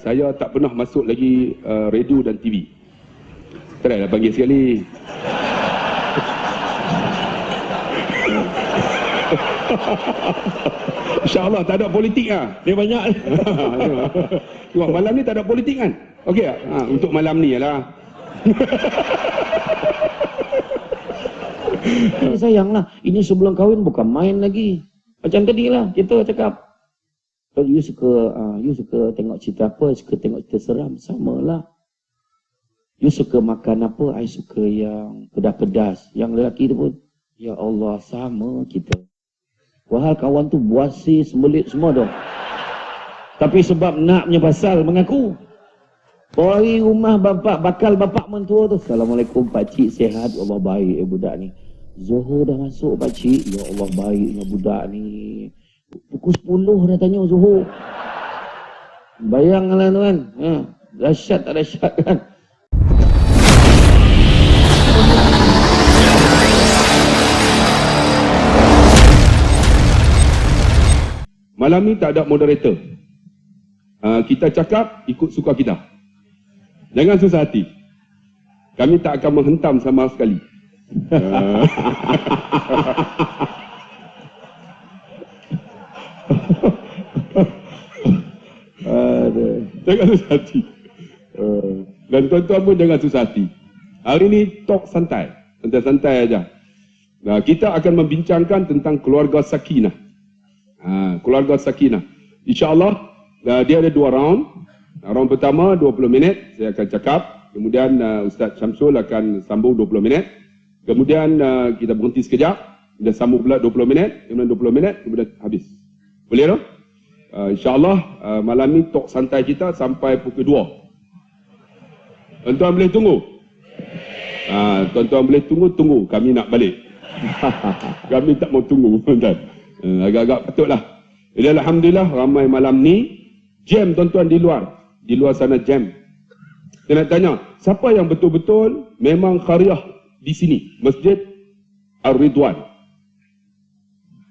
saya tak pernah masuk lagi radio dan TV. Try lah panggil sekali. InsyaAllah tak ada politik lah. Dia banyak. Tengok malam ni tak ada politik kan? Okey tak? Untuk malam ni lah. Sayanglah, ini sebelum kahwin bukan main lagi. Macam tadi lah kita cakap, kalau you suka tengok cerita apa, suka tengok cerita seram, samalah. You suka makan apa, I suka yang pedas-pedas. Yang lelaki tu pun, ya Allah, sama kita. Wahal kawan tu buasi, sembelit semua dah. Tapi sebab naknya pasal mengaku. Pergi rumah bapak, bakal bapak mentua tu. Assalamualaikum pakcik, sihat? Allah baik budak ni. Zuhur dah masuk pakcik. Ya Allah baiknya budak ni. Pukul 10 dah tanya Zuhur. Bayanglah tu kan. Dahsyat tak dahsyat kan. Malam ni tak ada moderator. Kita cakap ikut suka kita. Jangan susah hati. Kami tak akan menghentam sama sekali. Jangan susah hati. Dan tuan-tuan pun jangan susah hati. Hari ni talk santai. Santai-santai aja. Kita akan membincangkan tentang keluarga sakinah. Keluarga sakinah. InsyaAllah dia ada 2 round. Round pertama 20 minit saya akan cakap. Kemudian Ustaz Syamsul akan sambung 20 minit. Kemudian kita berhenti sekejap. Kita sambung pula 20 minit. Kemudian 20 minit. Kemudian habis. Boleh tak? InsyaAllah malam ni talk santai kita sampai pukul 2. Tuan-tuan boleh tunggu? Tuan-tuan boleh tunggu. Kami nak balik. Kami tak mau tunggu. Agak-agak patutlah. Jadi alhamdulillah ramai malam ni jam tuan-tuan di luar sana jam. Saya nak tanya, siapa yang betul-betul memang khariah di sini, Masjid Ar-Ridwan?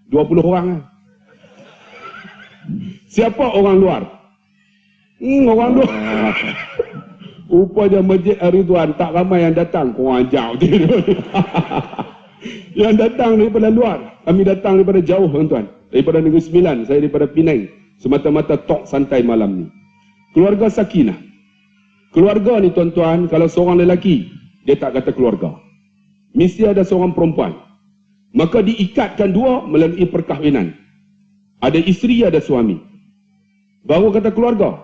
20 orang lah. Siapa orang luar? Orang luar. Rupanya Masjid Ar-Ridwan tak ramai yang datang. Korang ajak yang datang daripada luar. Kami datang daripada jauh tuan-tuan. Daripada Negeri Sembilan, saya daripada Penang. Semata-mata talk santai malam ni. Keluarga sakinah. Keluarga ni tuan-tuan, kalau seorang lelaki, dia tak kata keluarga. Mesti ada seorang perempuan. Maka diikatkan dua melalui perkahwinan. Ada isteri, ada suami. Baru kata keluarga.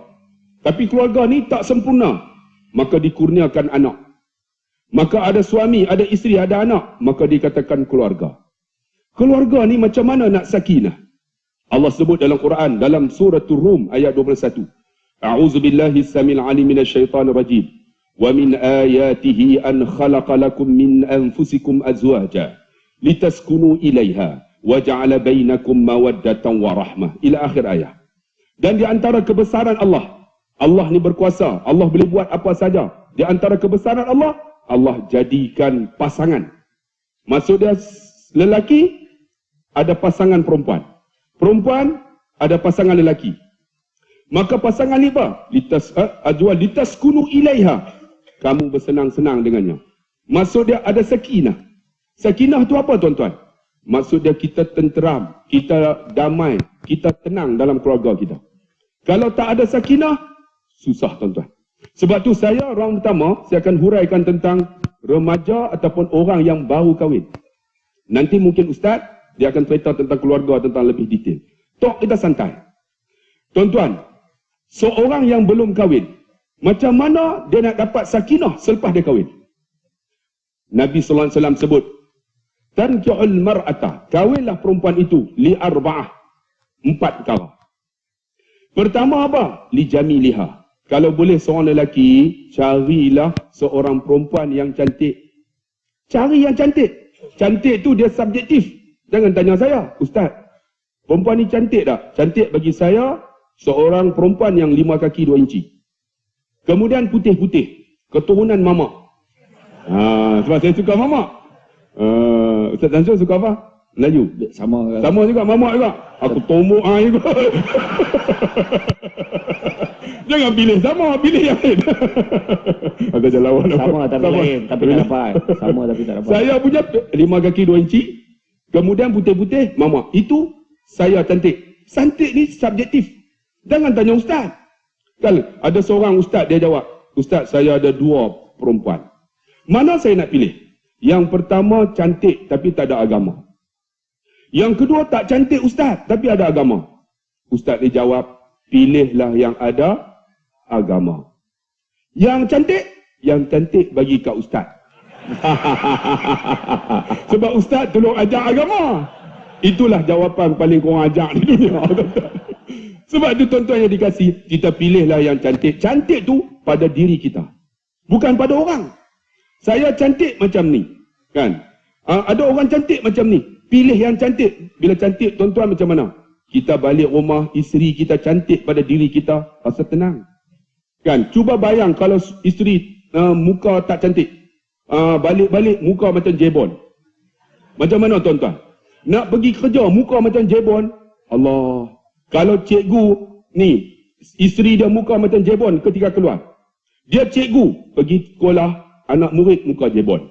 Tapi keluarga ni tak sempurna. Maka dikurniakan anak. Maka ada suami, ada isteri, ada anak. Maka dikatakan keluarga. Keluarga ni macam mana nak sakinah? Allah sebut dalam Quran, dalam suratul Rum ayat 21. A'udzubillahi samil alim minasyaitanir rajim. Wa min ayatihi an khalaqa lakum min anfusikum azwaja litaskunu ilaiha wa ja'ala bainakum mawaddatan wa rahmah. Ila akhir ayat. Dan di antara kebesaran Allah, Allah ni berkuasa, Allah boleh buat apa saja. Di antara kebesaran Allah, Allah jadikan pasangan. Maksud dia lelaki ada pasangan perempuan. Perempuan ada pasangan lelaki. Maka pasangan ni apa? Litaskunu ilaiha. Kamu bersenang-senang dengannya. Maksud dia ada sakinah. Sakinah tu apa tuan-tuan? Maksud dia kita tenteram, kita damai, kita tenang dalam keluarga kita. Kalau tak ada sakinah, susah tuan-tuan. Sebab tu saya round pertama, saya akan huraikan tentang remaja ataupun orang yang baru kahwin. Nanti mungkin Ustaz, dia akan cerita tentang keluarga, tentang lebih detail. Talk kita santai. Tuan-tuan, seorang yang belum kahwin, macam mana dia nak dapat sakinah selepas dia kahwin? Nabi SAW sebut, tanki'ul mar'ata, kahwinlah perempuan itu, li arba'ah, 4 perkara. Pertama apa? Li jamiliha. Kalau boleh seorang lelaki, carilah seorang perempuan yang cantik. Cari yang cantik. Cantik tu dia subjektif. Jangan tanya saya, Ustaz, perempuan ni cantik tak? Cantik bagi saya, seorang perempuan yang 5 kaki 2 inci. Kemudian putih-putih. Keturunan mamak. Sebab saya suka mamak. Ustaz Tansul suka apa? Melayu. Sama juga mamak juga. Aku tomok juga. Jangan pilih sama, pilih yang lain. Agak jelawan. Sama tapi lain, tapi tak dapat. Sama tapi tak dapat. Saya punya 5 kaki 2 inci. Kemudian putih-putih, mama. Itu saya cantik. Cantik ni subjektif. Jangan tanya ustaz. Kalau ada seorang ustaz, dia jawab, ustaz, saya ada 2 perempuan. Mana saya nak pilih? Yang pertama cantik tapi tak ada agama. Yang kedua tak cantik ustaz tapi ada agama. Ustaz dia jawab, pilihlah yang ada agama. Yang cantik bagi kat ustaz. Sebab ustaz tolong ajar agama. Itulah jawapan paling kurang ajar di dunia. Sebab itu tuan-tuan yang dikasih, kita pilihlah yang cantik. Cantik tu pada diri kita, bukan pada orang. Saya cantik macam ni, kan? Ada orang cantik macam ni. Pilih yang cantik. Bila cantik, tuan-tuan macam mana? Kita balik rumah, isteri kita cantik pada diri kita, rasa tenang. Kan? Cuba bayang kalau isteri muka tak cantik. Balik-balik muka macam jebon. Macam mana tuan-tuan? Nak pergi kerja, muka macam jebon. Allah. Kalau cikgu ni, isteri dia muka macam jebon ketika keluar. Dia cikgu, pergi sekolah, anak murid muka jebon.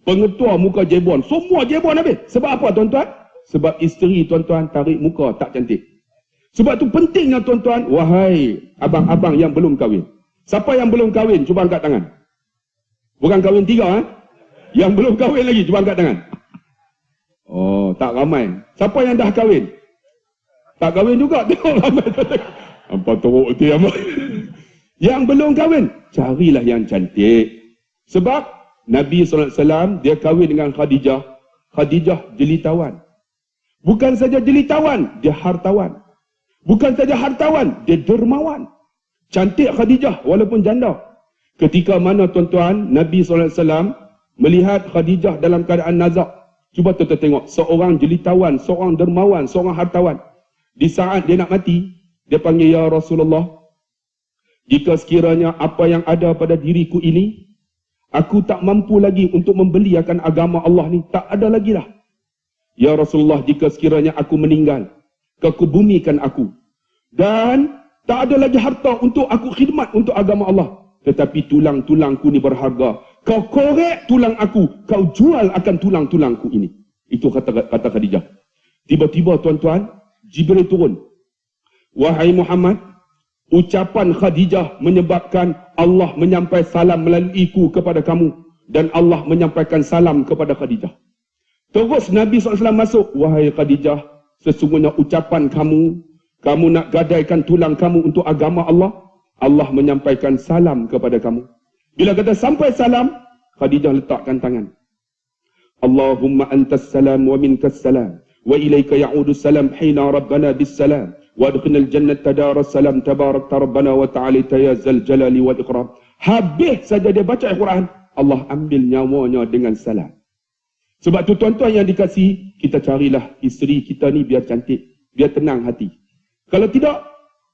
Pengetua muka jebon. Semua jebon habis. Sebab apa tuan-tuan? Sebab isteri tuan-tuan tarik muka tak cantik. Sebab tu pentingnya tuan-tuan, wahai abang-abang yang belum kahwin. Siapa yang belum kahwin? Cuba angkat tangan. Bukan kahwin 3, Yang belum kahwin lagi, cuba angkat tangan. Oh, tak ramai. Siapa yang dah kahwin? Tak kahwin juga, tengok ramai. Apa teruk tu apa? Yang belum kahwin, carilah yang cantik. Sebab Nabi SAW dia kahwin dengan Khadijah. Khadijah jelitawan. Bukan saja jelitawan, dia hartawan. Bukan saja hartawan, dia dermawan. Cantik Khadijah walaupun janda. Ketika mana tuan-tuan, Nabi SAW melihat Khadijah dalam keadaan nazak. Cuba tuan-tuan tengok, seorang jelitawan, seorang dermawan, seorang hartawan. Di saat dia nak mati, dia panggil, ya Rasulullah, jika sekiranya apa yang ada pada diriku ini, aku tak mampu lagi untuk membeli akan agama Allah ni, tak ada lagi dah. Ya Rasulullah, jika sekiranya aku meninggal, kau kubumikan aku. Dan tak ada lagi harta untuk aku khidmat untuk agama Allah. Tetapi tulang-tulangku ni berharga. Kau korek tulang aku, kau jual akan tulang-tulangku ini. Itu kata Khadijah. Tiba-tiba tuan-tuan, Jibril turun. Wahai Muhammad, ucapan Khadijah menyebabkan Allah menyampaikan salam melaluiku kepada kamu. Dan Allah menyampaikan salam kepada Khadijah. Terus Nabi SAW masuk. Wahai Khadijah, sesungguhnya ucapan kamu nak gadaikan tulang kamu untuk agama Allah, Allah menyampaikan salam kepada kamu. Bila kata sampai salam, Khadijah letakkan tangan. Allahumma antas salam wa minkas salam. Wa ilaika ya'udu salam hina rabbana bis salam. Wa adkhilnal jannata daras salam tabarakta rabbana wa ta'alita ya zal jalali wal ikram. Habis saja dia baca Al-Quran, Allah ambil nyawanya dengan salam. Sebab tu tuan-tuan yang dikasih, kita carilah isteri kita ni biar cantik, biar tenang hati. Kalau tidak,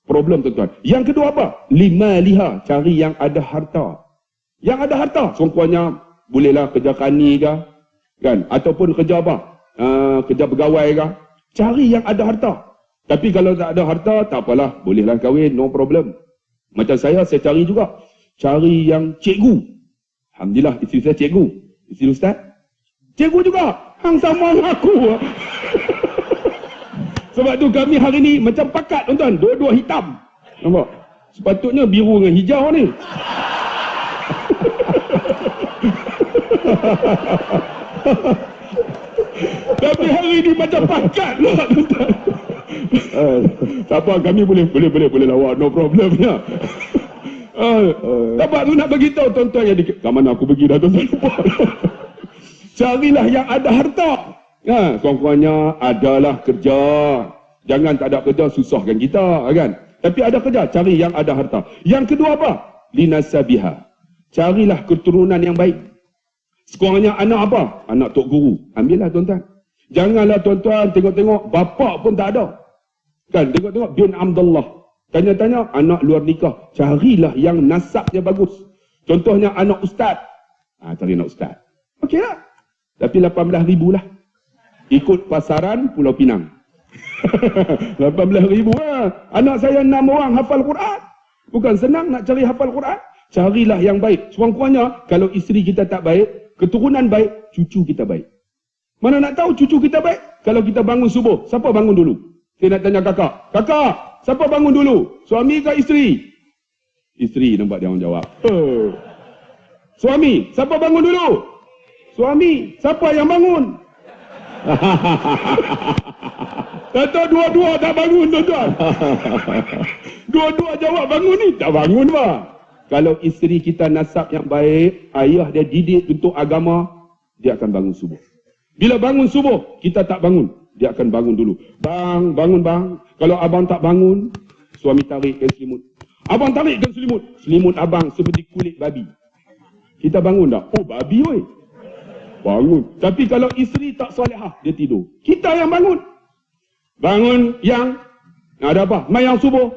problem tuan-tuan. Yang kedua apa? Lima liha, cari yang ada harta. Yang ada harta, seumpamanya bolehlah kerja kani ke, kan? Ataupun kerja apa? Kerja pegawai ke. Cari yang ada harta. Tapi kalau tak ada harta, tak apalah, bolehlah kahwin, no problem. Macam saya cari juga. Cari yang cikgu. Alhamdulillah, isteri saya cikgu. Isteri ustaz, cikgu juga. Hang sama dengan aku. Sebab tu kami hari ni macam pakat tuan-tuan, dua-dua hitam. Nampak? Sepatutnya biru dengan hijau ni. Tapi hari ni macam pakat lah tuan-tuan. Tak apa, kami boleh lawak, no problem ya. Dapat tu nak bagi tahu tuan-tuan yang kat mana aku pergi dah tuan-tuan. Carilah yang ada harta. Kurang-kurangnya adalah kerja. Jangan tak ada kerja susahkan kita, kan? Tapi ada kerja, cari yang ada harta. Yang kedua apa? Linasabiha. Carilah keturunan yang baik. Sekurangnya anak apa? Anak tok guru. Ambillah tuan-tuan. Janganlah tuan-tuan tengok-tengok bapak pun tak ada. Kan? Tengok-tengok bin Abdullah. Tanya-tanya anak luar nikah. Carilah yang nasabnya bagus. Contohnya anak ustaz. Cari anak ustaz. Okey lah. Tapi 18,000 lah. Ikut pasaran Pulau Pinang. 18,000 lah. Anak saya 6 orang hafal Quran. Bukan senang nak cari hafal Quran. Carilah yang baik. Sekurang-kurangnya, kalau isteri kita tak baik, keturunan baik, cucu kita baik. Mana nak tahu cucu kita baik? Kalau kita bangun subuh, siapa bangun dulu? Saya nak tanya kakak. Kakak, siapa bangun dulu? Suami ke isteri? Isteri, nampak dia orang jawab. Suami, siapa bangun dulu? Suami, siapa yang bangun? Atau dua-dua tak bangun, tuan-tuan. Dua-dua jawab bangun ni, tak bangun bah. Kalau isteri kita nasab yang baik, ayah dia didik untuk agama, dia akan bangun subuh. Bila bangun subuh, kita tak bangun, dia akan bangun dulu. Bang, bangun bang. Kalau abang tak bangun, suami tarikkan selimut. Abang tarikkan selimut. Selimut abang seperti kulit babi. Kita bangun tak? Oh, babi oi. Bangun. Tapi kalau isteri tak solehah, dia tidur. Kita yang bangun. Bangun yang ada apa? Mayang subuh.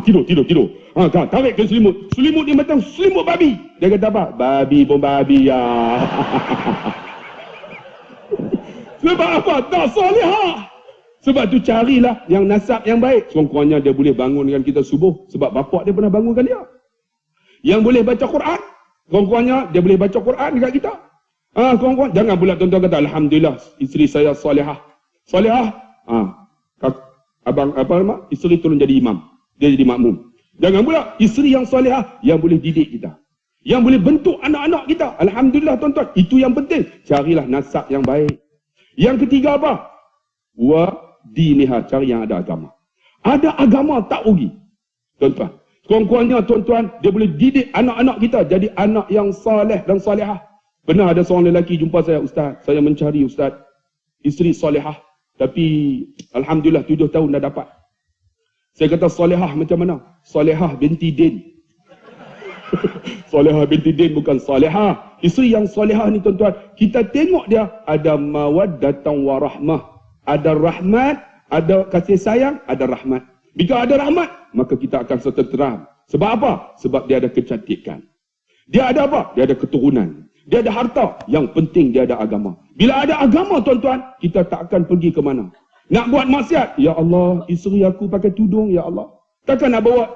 Tidur. Tarikkan selimut. Selimut dia macam selimut babi. Dia kata apa? Babi pun babi ya. Sebab apa? Tak solehah. Sebab tu carilah yang nasab yang baik. Sekurang-kurangnya dia boleh bangunkan kita subuh. Sebab bapak dia pernah bangunkan dia. Yang boleh baca Quran. Sekurang-kurangnya dia boleh baca Quran dekat kita. Kawan-kawan, jangan pula tuan-tuan kata alhamdulillah isteri saya solehah. Solehah, abang apa nama? Isteri turun jadi imam. Dia jadi makmum. Jangan pula isteri yang solehah yang boleh didik kita. Yang boleh bentuk anak-anak kita. Alhamdulillah tuan-tuan, itu yang penting. Carilah nasab yang baik. Yang ketiga apa? Wa diniha, cari yang ada agama. Ada agama tak rugi. Tuan-tuan, sekurang-kurangnya tuan-tuan, dia boleh didik anak-anak kita jadi anak yang soleh dan solehah. Pernah ada seorang lelaki jumpa saya, Ustaz, saya mencari Ustaz, isteri solehah. Tapi alhamdulillah 7 tahun dah dapat. Saya kata solehah macam mana? Solehah binti Din. Solehah binti Din bukan solehah. Isteri yang solehah ni tuan-tuan, kita tengok dia ada mawaddatan warahmah. Ada rahmat, ada kasih sayang, ada rahmat. Bila ada rahmat, maka kita akan sejahtera. Sebab apa? Sebab dia ada kecantikan. Dia ada apa? Dia ada keturunan. Dia ada harta. Yang penting dia ada agama. Bila ada agama tuan-tuan, kita tak akan pergi ke mana. Nak buat maksiat, ya Allah, isteri aku pakai tudung, ya Allah. Takkan nak bawa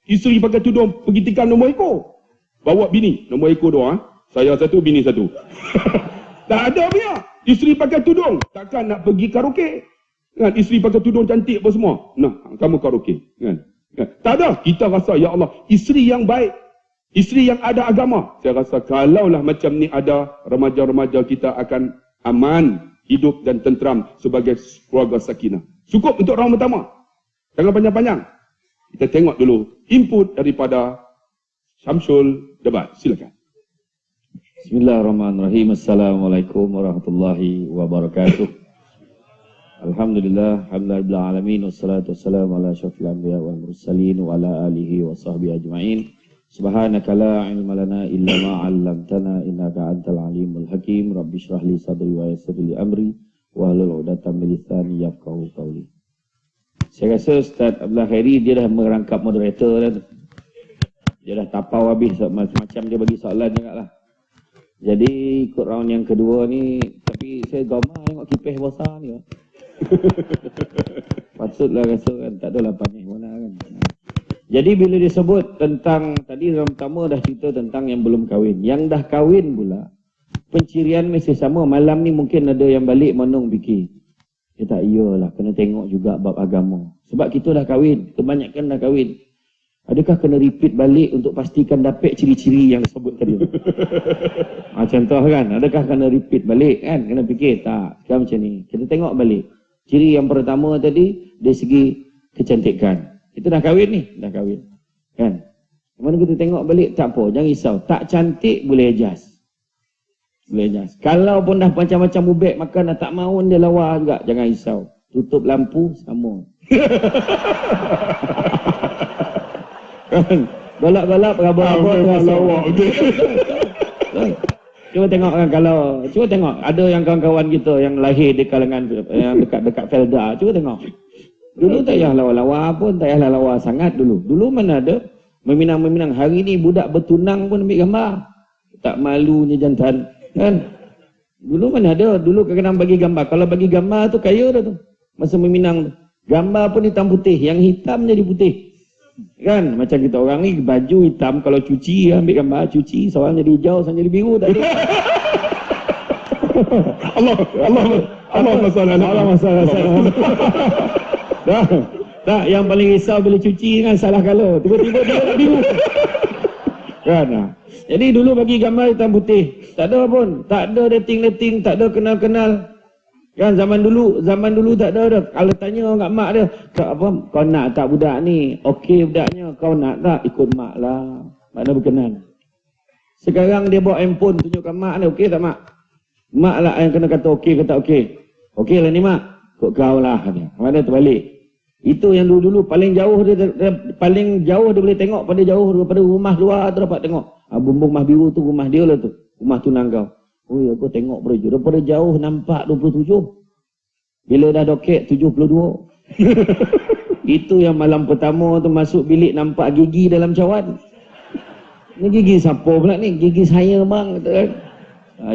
isteri pakai tudung pergi tikam nombor ekor. Bawa bini, nombor ekor doang. Saya satu, bini satu. Tak ada punya. Isteri pakai tudung, takkan nak pergi karaoke. Kan, isteri pakai tudung cantik apa semua. Nah, kamu karaoke. Kan? Tak ada. Kita rasa, ya Allah, isteri yang baik. Isteri yang ada agama. Saya rasa kalaulah macam ni ada, remaja-remaja kita akan aman, hidup dan tenteram sebagai keluarga sakinah. Cukup untuk orang pertama. Jangan panjang-panjang. Kita tengok dulu input daripada Syamsul Debat. Silakan. Bismillahirrahmanirrahim. Assalamualaikum warahmatullahi wabarakatuh. Alhamdulillah, alhamdulillah alamin, wassalatu wassalamu ala asyrafil anbiya wal mursalin wa ala alihi wa sahbihi ajma'in. Subhanaka la ilma lana illa ma 'allamtana innaka antal alimul hakim. Rabbi shrah li sadri wa yassir li amri wa hlul 'uqdatam min lisani yafqahu qawli. Saya rasa Ustaz Abdullah Khairi dia dah merangkap moderator dah tu. Dia dah tapau habis macam dia bagi soalan jugaklah. Jadi ikut round yang kedua ni, tapi saya gamar tengok kipas besar ni. Patutlah rasa kan tak adalah panis mana kan. Jadi bila disebut tentang, tadi yang pertama dah cerita tentang yang belum kahwin. Yang dah kahwin pula, pencirian mesti sama. Malam ni mungkin ada yang balik menung fikir. Dia tak iyalah, kena tengok juga bab agama. Sebab kita dah kahwin, kebanyakan dah kahwin. Adakah kena repeat balik untuk pastikan dapat ciri-ciri yang disebut tadi? Contoh kan, adakah kena repeat balik kan? Kena fikir, tak, sekarang macam ni. Kita tengok balik. Ciri yang pertama tadi, dari segi kecantikan. Kita dah kahwin ni, dah kahwin. Kan? Mana kita tengok balik, tak apa, jangan risau. Tak cantik, boleh adjust. Boleh adjust. Kalau pun dah macam-macam ubek makan, dah tak mahu dia lawa juga, jangan risau. Tutup lampu, sama. Kan? Golap-golap, rabak-rabak, lawa. Cuba tengok kan, kalau, cuba tengok, ada yang kawan-kawan kita yang lahir di kalangan, yang dekat-dekat Felda, cuba tengok. Dulu tak payah lawa-lawa pun, tak payah lawa sangat dulu. Dulu mana ada meminang-meminang. Hari ni budak bertunang pun ambil gambar. Tak malunya jantan. Kan? Dulu mana ada. Dulu kadang-kadang bagi gambar. Kalau bagi gambar tu kaya dah tu. Masa meminang tu. Gambar pun hitam putih. Yang hitam jadi putih. Kan macam kita orang ni baju hitam kalau cuci ambil gambar cuci seorang jadi hijau seorang jadi biru tak ada. Allah masalah. Dah. Tak, yang paling risau bila cuci kan salah color. Tiba-tiba dia biru. Kan. Jadi dulu bagi gambar hitam putih. Tak ada pun. Tak ada dating-dating, tak ada kenal-kenal. Kan zaman dulu tak ada dah. Kalau tanya kat mak dia, kau nak tak budak ni? Okey budaknya, kau nak tak? Ikut mak lah. Mana berkenan. Sekarang dia bawa handphone tunjuk kat mak dia, okey tak mak? Mak lah yang kena kata okey ke tak okey. Okey lah ni mak. Kau lah. Mana terbalik. Itu yang dulu-dulu paling jauh dia boleh tengok pada jauh daripada rumah luar tu dapat tengok. Bumbung mah biru tu rumah dia lah tu. Rumah tunang kau. Oh ya, aku tengok daripada jauh nampak 27. Bila dah doket 72. Itu yang malam pertama tu masuk bilik nampak gigi dalam cawan. Ni gigi siapa pula ni? Gigi saya bang. Kan?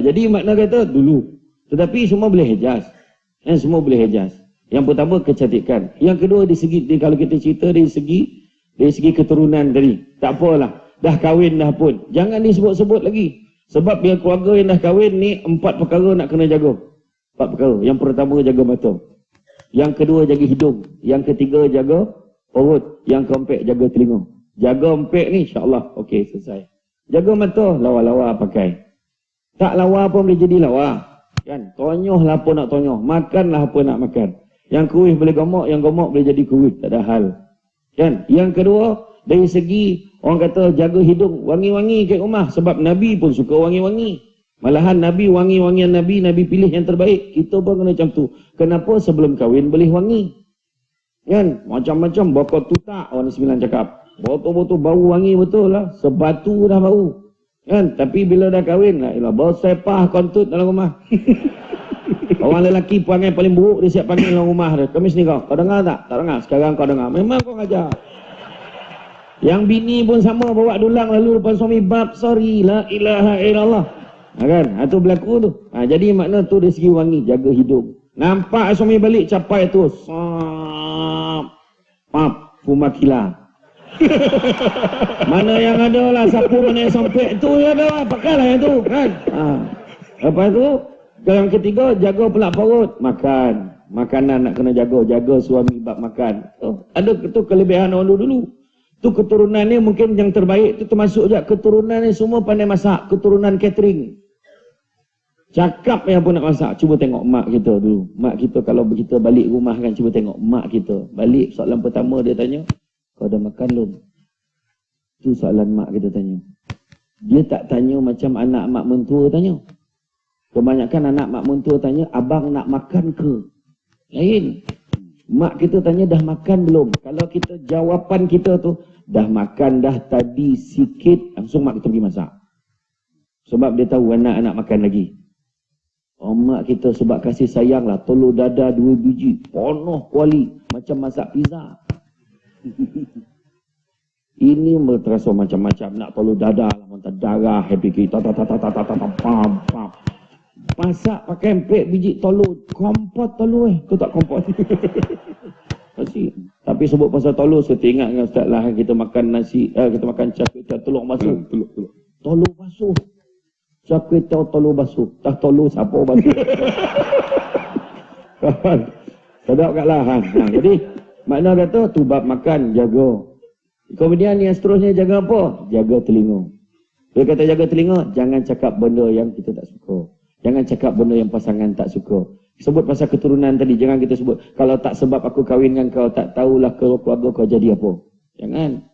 Jadi makna kata dulu. Tetapi semua boleh hejaz. Semua boleh hejaz. Yang pertama kecantikan. Yang kedua kalau kita cerita dari segi keturunan tadi. Tak apalah. Dah kahwin dah pun. Jangan disebut-sebut lagi. Sebab bila keluarga yang dah kahwin ni 4 perkara nak kena jaga. 4 perkara. Yang pertama jaga mata. Yang kedua jaga hidung. Yang ketiga jaga perut. Yang keempat jaga telinga. Jaga empat ni insya-Allah okey selesai. Jaga mata, lawa-lawa pakai. Tak lawa pun boleh jadi lawa. Kan? Tonyoh lah apa nak tonyoh. Makanlah apa nak makan. Yang kuih boleh gomok, yang gomok boleh jadi kuih. Tak ada hal. Kan? Yang kedua, dari segi orang kata jaga hidung, wangi-wangi kat rumah. Sebab Nabi pun suka wangi-wangi. Malahan Nabi, wangi-wangian Nabi pilih yang terbaik. Kita pun kena macam tu. Kenapa sebelum kahwin boleh wangi? Kan? Macam-macam, bakal tutak orang sembilan cakap. Botol-botol bau wangi betul lah. Sebatu dah bau. Kan? Tapi bila dah kahwin, bau sepah kontut dalam rumah. Orang lelaki perangai paling buruk dia siap panggil dalam rumah dia. Kamis ni kau dengar tak? Tak dengar. Sekarang kau dengar. Memang kau ngajar. Yang bini pun sama bawa dulang lalu depan suami bab sorry la ilaha illallah. Kan? Itu berlaku tu. Jadi makna tu dari segi wangi, jaga hidung. Nampak suami balik capai tu. Pap, fumakila. Mana yang ada lah sapu mana yang sampai tu ya dah pakailah yang tu kan. Lepas tu yang ketiga jaga pelak perut, makan. Makanan nak kena jaga suami bab makan. Ada tu kelebihan orang dulu. Tu keturunan ni mungkin yang terbaik tu termasuk je keturunan ni semua pandai masak, keturunan catering. Cakap yang pun nak masak, cuba tengok mak kita dulu. Mak kita kalau kita balik rumah kan cuba tengok mak kita. Balik soalan pertama dia tanya, kau dah makan belum? Tu soalan mak kita tanya. Dia tak tanya macam anak mak mentua tanya. Kebanyakan anak mak mentua tanya, abang nak makan ke? Lain. Mak kita tanya, dah makan belum? Kalau kita jawapan kita tu, dah makan dah tadi sikit, langsung mak kita pergi masak. Sebab dia tahu anak-anak makan lagi. Mak kita sebab kasih sayang lah, telur dada 2 biji, penuh kuali, macam masak pizza. Ini terasa macam-macam, nak telur dada lah, muntah darah, happy kita, pam. Masak pakai 4 biji telur, kompot telur tu tak kompot. Tapi sebut pasal telur, saya ingat dengan Ustaz lah, kita makan nasi, kita makan cakap telur basuh. Telur basuh. Cakap telur basuh. Tak telur siapa basuh. Sedap kat lah. Jadi, makna kata tu bab makan, jaga. Kemudian yang seterusnya jaga apa? Jaga telinga. Dia kata jaga telinga, jangan cakap benda yang kita tak suka. Jangan cakap benda yang pasangan tak suka. Sebut pasal keturunan tadi, jangan kita sebut, kalau tak sebab aku kahwin dengan kau, tak tahulah keluarga kau jadi apa. Jangan.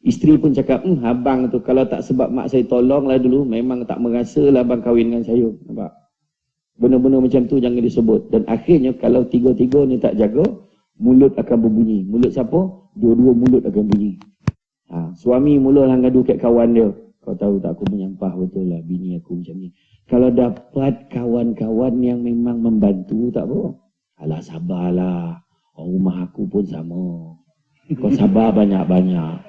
Isteri pun cakap, abang tu kalau tak sebab mak saya tolonglah dulu, memang tak merasa lah abang kahwin dengan saya. Nampak? Benda-benda macam tu jangan disebut. Dan akhirnya kalau tiga-tiga ni tak jaga, mulut akan berbunyi. Mulut siapa? Dua-dua mulut akan bunyi. Suami mulalah ngadu kat kawan dia. Kau tahu tak, aku menyampah betul lah bini aku macam ni. Kalau dapat kawan-kawan yang memang membantu, tak apa. Alah sabarlah. Orang rumah aku pun sama. Kau sabar banyak-banyak.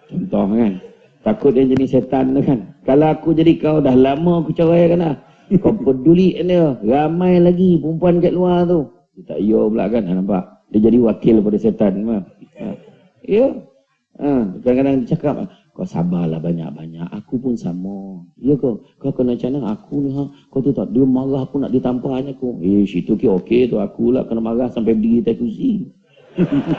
Contoh kan. Takut dia jenis setan tu kan. Kalau aku jadi kau, dah lama aku cerai kan lah. Kau peduli dia. Ramai lagi perempuan kat luar tu. Dia tak iya pula kan. Nampak? Dia jadi wakil pada setan. Ya. Kadang-kadang dia cakap, kau sabarlah banyak-banyak, aku pun sama. Ya kau kena canang aku ni, kau tu tak, dia marah aku nak ditampaknya aku. Situ ke okey tu, aku lah kena marah sampai berdiri atas kursi.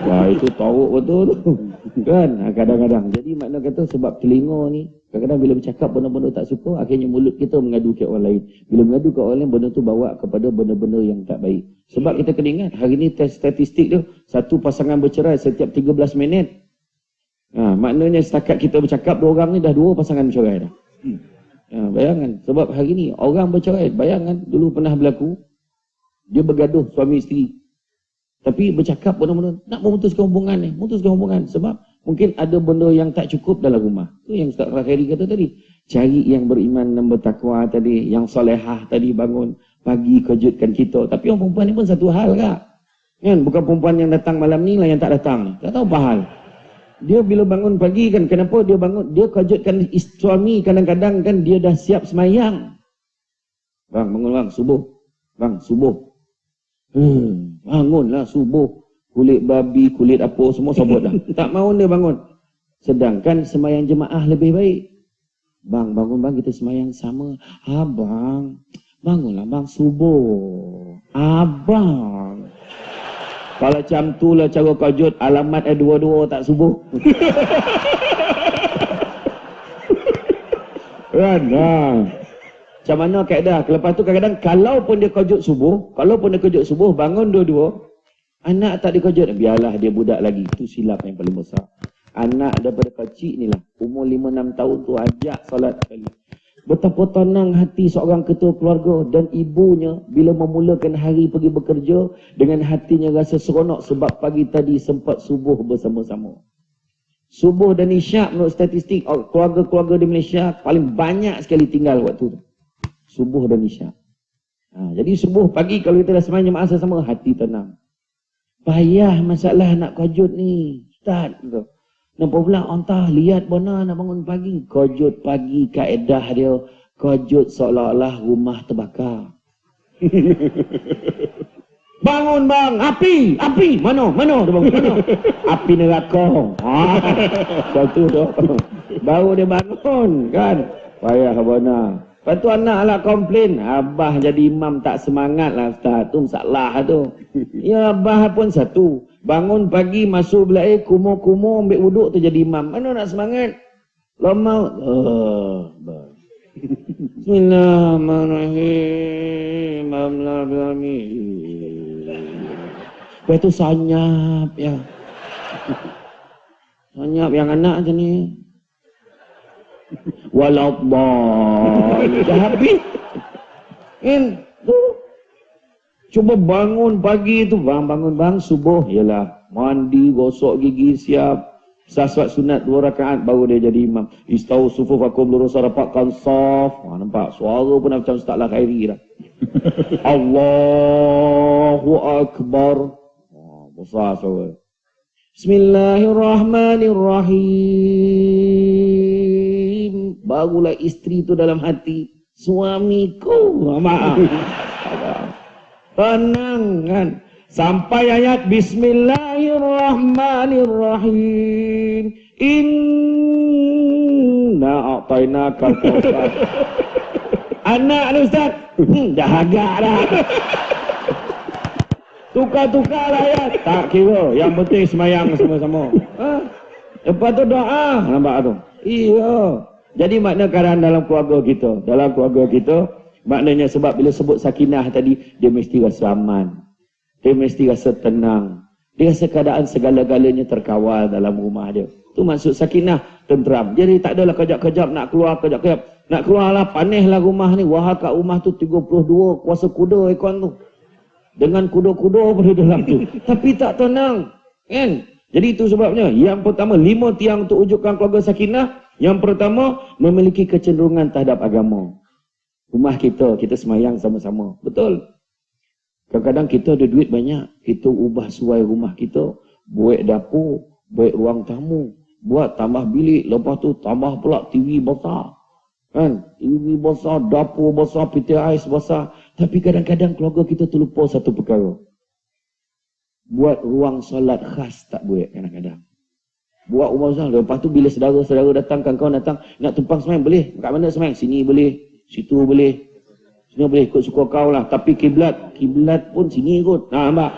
Wah, itu tahu betul tu. Kan? Kadang-kadang. Jadi makna kata sebab telinga ni, kadang-kadang bila bercakap benda-benda tak suka, akhirnya mulut kita mengadu ke orang lain. Bila mengadu ke orang lain, benda tu bawa kepada benda-benda yang tak baik. Sebab kita kena ingat, hari ni statistik tu, satu pasangan bercerai setiap 13 minit. Maknanya setakat kita bercakap, 2 orang ni dah 2 pasangan bercerai dah. Bayangkan, sebab hari ni orang bercerai, bayangkan dulu pernah berlaku, dia bergaduh suami isteri. Tapi bercakap benar-benar nak memutuskan hubungan ni, memutuskan hubungan sebab mungkin ada benda yang tak cukup dalam rumah. Itu yang Ustaz Rakhiri kata tadi. Cari yang beriman dan bertakwa tadi, yang solehah tadi, bangun pagi kejutkan kita. Tapi orang perempuan ni pun satu hal kak. Kan? Bukan perempuan yang datang malam ni lah yang tak datang ni. Tak tahu apa hal. Dia bila bangun pagi kan, kenapa dia bangun? Dia kejutkan suami kadang-kadang kan dia dah siap semayang. Bang, bangun bang, subuh. Bang, subuh. Bangunlah subuh. Kulit babi, kulit apa semua sabut dah. Tak mahu dia bangun. Sedangkan semayang jemaah lebih baik. Bang, bangun bang, kita semayang sama. Abang, bangunlah bang, subuh. Abang. Kalau macam tu lah cara kejut, alamat dua-dua tak subuh. Kan? Macam mana kaedah? Lepas tu kadang-kadang kalaupun dia kejut subuh, bangun dua-dua, anak tak dikejut, biarlah dia budak lagi. Itu silap yang paling besar. Anak daripada kecil ni lah, umur 5-6 tahun tu ajak solat sekali. Betapa tenang hati seorang ketua keluarga dan ibunya bila memulakan hari pergi bekerja dengan hatinya rasa seronok sebab pagi tadi sempat subuh bersama-sama. Subuh dan isyak menurut statistik keluarga-keluarga di Malaysia paling banyak sekali tinggal waktu tu. Subuh dan isyak. Jadi subuh pagi kalau kita dah semayang jemaah sama, hati tenang. Payah masalah nak kejut ni. Ustaz. Nampak pula entah lihat bona nak bangun pagi. Kejut pagi kaedah dia. Kejut seolah-olah rumah terbakar. Bangun bang, api. Mana dia bangun, mana? Api neraka. Satu tu. Baru dia bangun kan. Payah bona. Lepas tu anak lah komplain, abah jadi imam tak semangat lah Ustaz, tu masalah tu. Ya abah pun satu, bangun pagi masuk belah air, kumur-kumur, ambil wuduk tu jadi imam. Mana nak semangat? Lama. Bismillahirrahmanirrahim. Lepas tu sanyap ya. Sanyap yang anak macam ni. Walaupun dah habis kan tu. Cuba bangun pagi tu, bangun subuh, yalah mandi, gosok gigi, siap salat sunat 2 rakaat baru dia jadi imam. Istau sufufakum lurus rapatkan saf. Nampak suara pun macam Ustaz Khairi dah. Allahu akbar. Besar suara. Bismillahirrahmanirrahim. Barulah isteri tu dalam hati, suamiku, maaf. Tenang kan. Sampai ayat Bismillahirrahmanirrahim. Inna a'tainakal kautsar. Anak ni Ustaz, dah agak dah. Tukar-tukar lah ayat. Tak kira, yang penting semayang sama-sama. Lepas tu doa, nampak tu. Iya. Jadi makna keadaan dalam keluarga kita, maknanya sebab bila sebut sakinah tadi, dia mesti rasa aman. Dia mesti rasa tenang. Dia rasa keadaan segala-galanya terkawal dalam rumah dia. Itu maksud sakinah, tenteram. Jadi tak adalah kejap-kejap nak keluar, kejap-kejap. Nak keluarlah, panislah rumah ni. Wah, kat rumah tu 32 kuasa kuda ekon tu. Dengan kuda-kuda pada dalam tu. Tapi tak tenang. Kan? Jadi itu sebabnya. Yang pertama, 5 tiang untuk wujudkan keluarga sakinah. Yang pertama, memiliki kecenderungan terhadap agama. Rumah kita semayang sama-sama. Betul. Kadang-kadang kita ada duit banyak. Kita ubah suai rumah kita. Buat dapur, buat ruang tamu. Buat tambah bilik. Lepas tu tambah pula TV besar. Kan? TV besar, dapur besar, peti ais besar. Tapi kadang-kadang keluarga kita terlupa satu perkara. Buat ruang solat khas tak buat kadang-kadang. Buat rumah besar. Lepas tu bila saudara-saudara datang, kawan-kawan datang, nak tumpang semayang, boleh. Kat mana semayang? Sini boleh, situ boleh. Sini boleh, ikut suka kau lah. Tapi kiblat pun sini ikut. Nampak?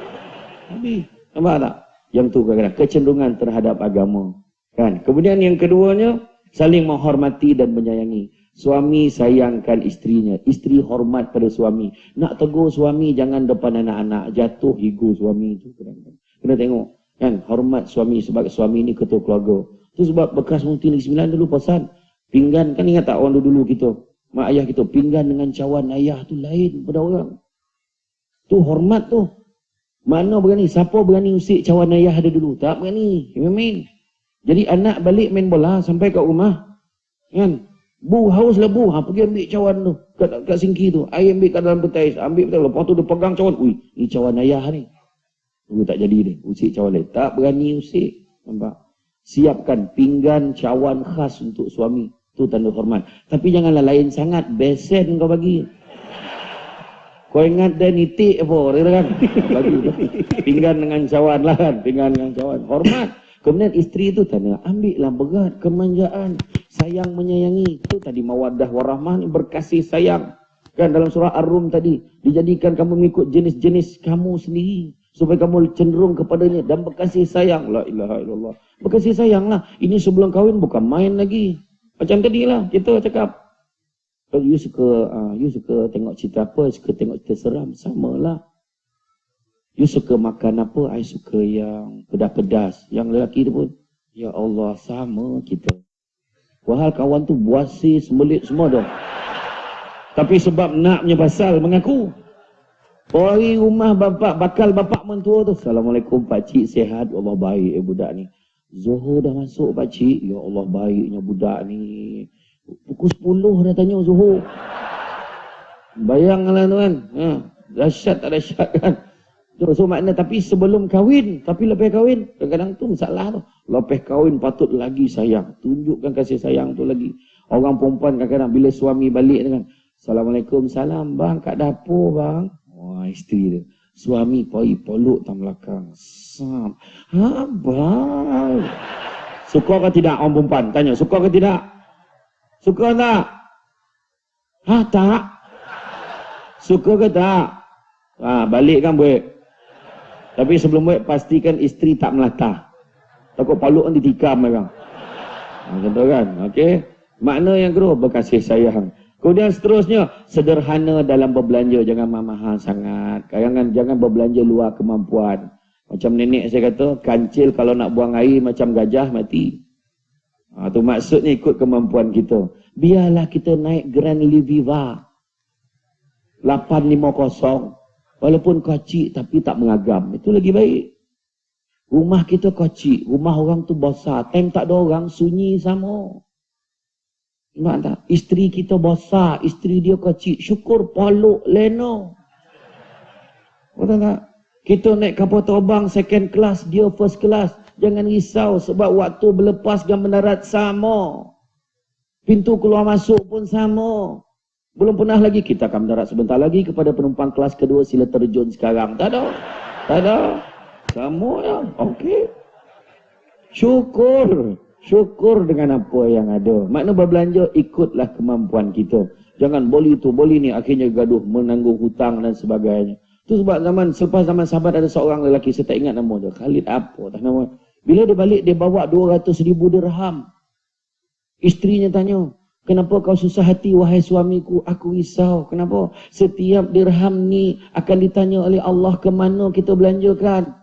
Nampak tak? Yang tu kadang-kadang kecenderungan terhadap agama. Kan? Kemudian yang keduanya, saling menghormati dan menyayangi. Suami sayangkan isterinya, isteri hormat pada suami. Nak tegur suami jangan depan anak-anak, jatuh ego suami itu. Kena tengok, kan? Hormat suami sebab suami ini ketua keluarga. Itu sebab bekas Mufti Negeri Sembilan dulu pesan, pinggan, kan ingat tak orang dulu kita, mak ayah kita, pinggan dengan cawan ayah tu lain pada orang. Tu hormat tu. Mana berani, siapa berani usik cawan ayah ada dulu? Tak berani, main. Jadi anak balik main bola sampai kat rumah, kan? Bu, haus lah bu. Pergi ambil cawan tu. Kat singki tu. Air ambil kat dalam petai. Ambil petai. Lepas tu dia pegang cawan. Ui, ni cawan ayah ni. Tak jadi dia. Usik cawan lain. Tak berani usik. Nampak? Siapkan pinggan cawan khas untuk suami. Tu tanda hormat. Tapi janganlah lain sangat. Besen kau bagi. Kau ingat dia nitik apa? Kan? Bagi. Pinggan dengan cawan lah kan. Pinggan dengan cawan. Hormat. Kemudian isteri itu tanda, ambillah berat, kemanjaan, sayang menyayangi. Itu tadi mawaddah warahmah ni, berkasih sayang. Kan dalam surah Ar-Rum tadi, dijadikan kamu mengikut jenis-jenis kamu sendiri. Supaya kamu cenderung kepadanya dan berkasih sayang. La ilaha illallah. Berkasih sayang lah. Ini sebelum kahwin bukan main lagi. Macam tadi lah, kita cakap. Kalau you suka tengok cerita apa, suka tengok cerita seram, samalah. You suka makan apa, I suka yang pedas-pedas. Yang lelaki tu pun, ya Allah, sama kita. Wahal kawan tu buasi, sembelit semua dah. Tapi sebab nak punya pasal mengaku. Pergi rumah bakal bapak mentua tu. Assalamualaikum pakcik, sihat? Allah baik budak ni. Zuhur dah masuk pakcik. Ya Allah baiknya budak ni. Pukul 10 dah tanya Zuhur. Bayanglah tu kan. Dahsyat tak dahsyat kan. So makna tapi sebelum kahwin, tapi lepas kahwin, kadang-kadang tu masalah tu. Lepas kahwin patut lagi sayang. Tunjukkan kasih sayang tu lagi. Orang perempuan kadang-kadang bila suami balik dengan Assalamualaikum, salam bang, kat dapur bang. Wah, isteri dia. Suami pergi peluk tam belakang. Sam. Abang. Suka ke tidak orang perempuan? Tanya, suka ke tidak? Suka tak? Tak. Suka ke tak? Balik kan buat. Tapi sebelum buat, pastikan isteri tak melatah. Takut paluk kan ditikam mereka. Macam tu kan? Okey. Makna yang kedua, berkasih sayang. Kemudian seterusnya, sederhana dalam berbelanja. Jangan mahal sangat. Jangan berbelanja luar kemampuan. Macam nenek saya kata, kancil kalau nak buang air macam gajah mati. Tu maksudnya ikut kemampuan kita. Biarlah kita naik Grand Liviva 850. Walaupun kecil tapi tak mengagam. Itu lagi baik. Rumah kita kecil. Rumah orang tu besar. Time tak ada orang, sunyi sama. Nampak tak? Isteri kita besar. Isteri dia kecil. Syukur paluk leno. Betul tak? Kita naik kapal terbang second class. Dia first class. Jangan risau. Sebab waktu berlepas dan mendarat sama. Pintu keluar masuk pun sama. Belum pernah lagi, kita akan mendarat sebentar lagi kepada penumpang kelas kedua, sila terjun sekarang. Tak ada. Tak ada. Semua ya. Okey. Syukur dengan apa yang ada. Makna berbelanja, ikutlah kemampuan kita. Jangan boli tu, boli ni, akhirnya gaduh, menanggung hutang dan sebagainya. Itu sebab selepas zaman sahabat ada seorang lelaki, saya tak ingat nama dia. Khalid apa, tak nama. Bila dia balik, dia bawa 200,000 dirham. Isterinya tanya, kenapa kau susah hati wahai suamiku? Aku risau. Kenapa? Setiap dirham ni akan ditanya oleh Allah ke mana kita belanjakan.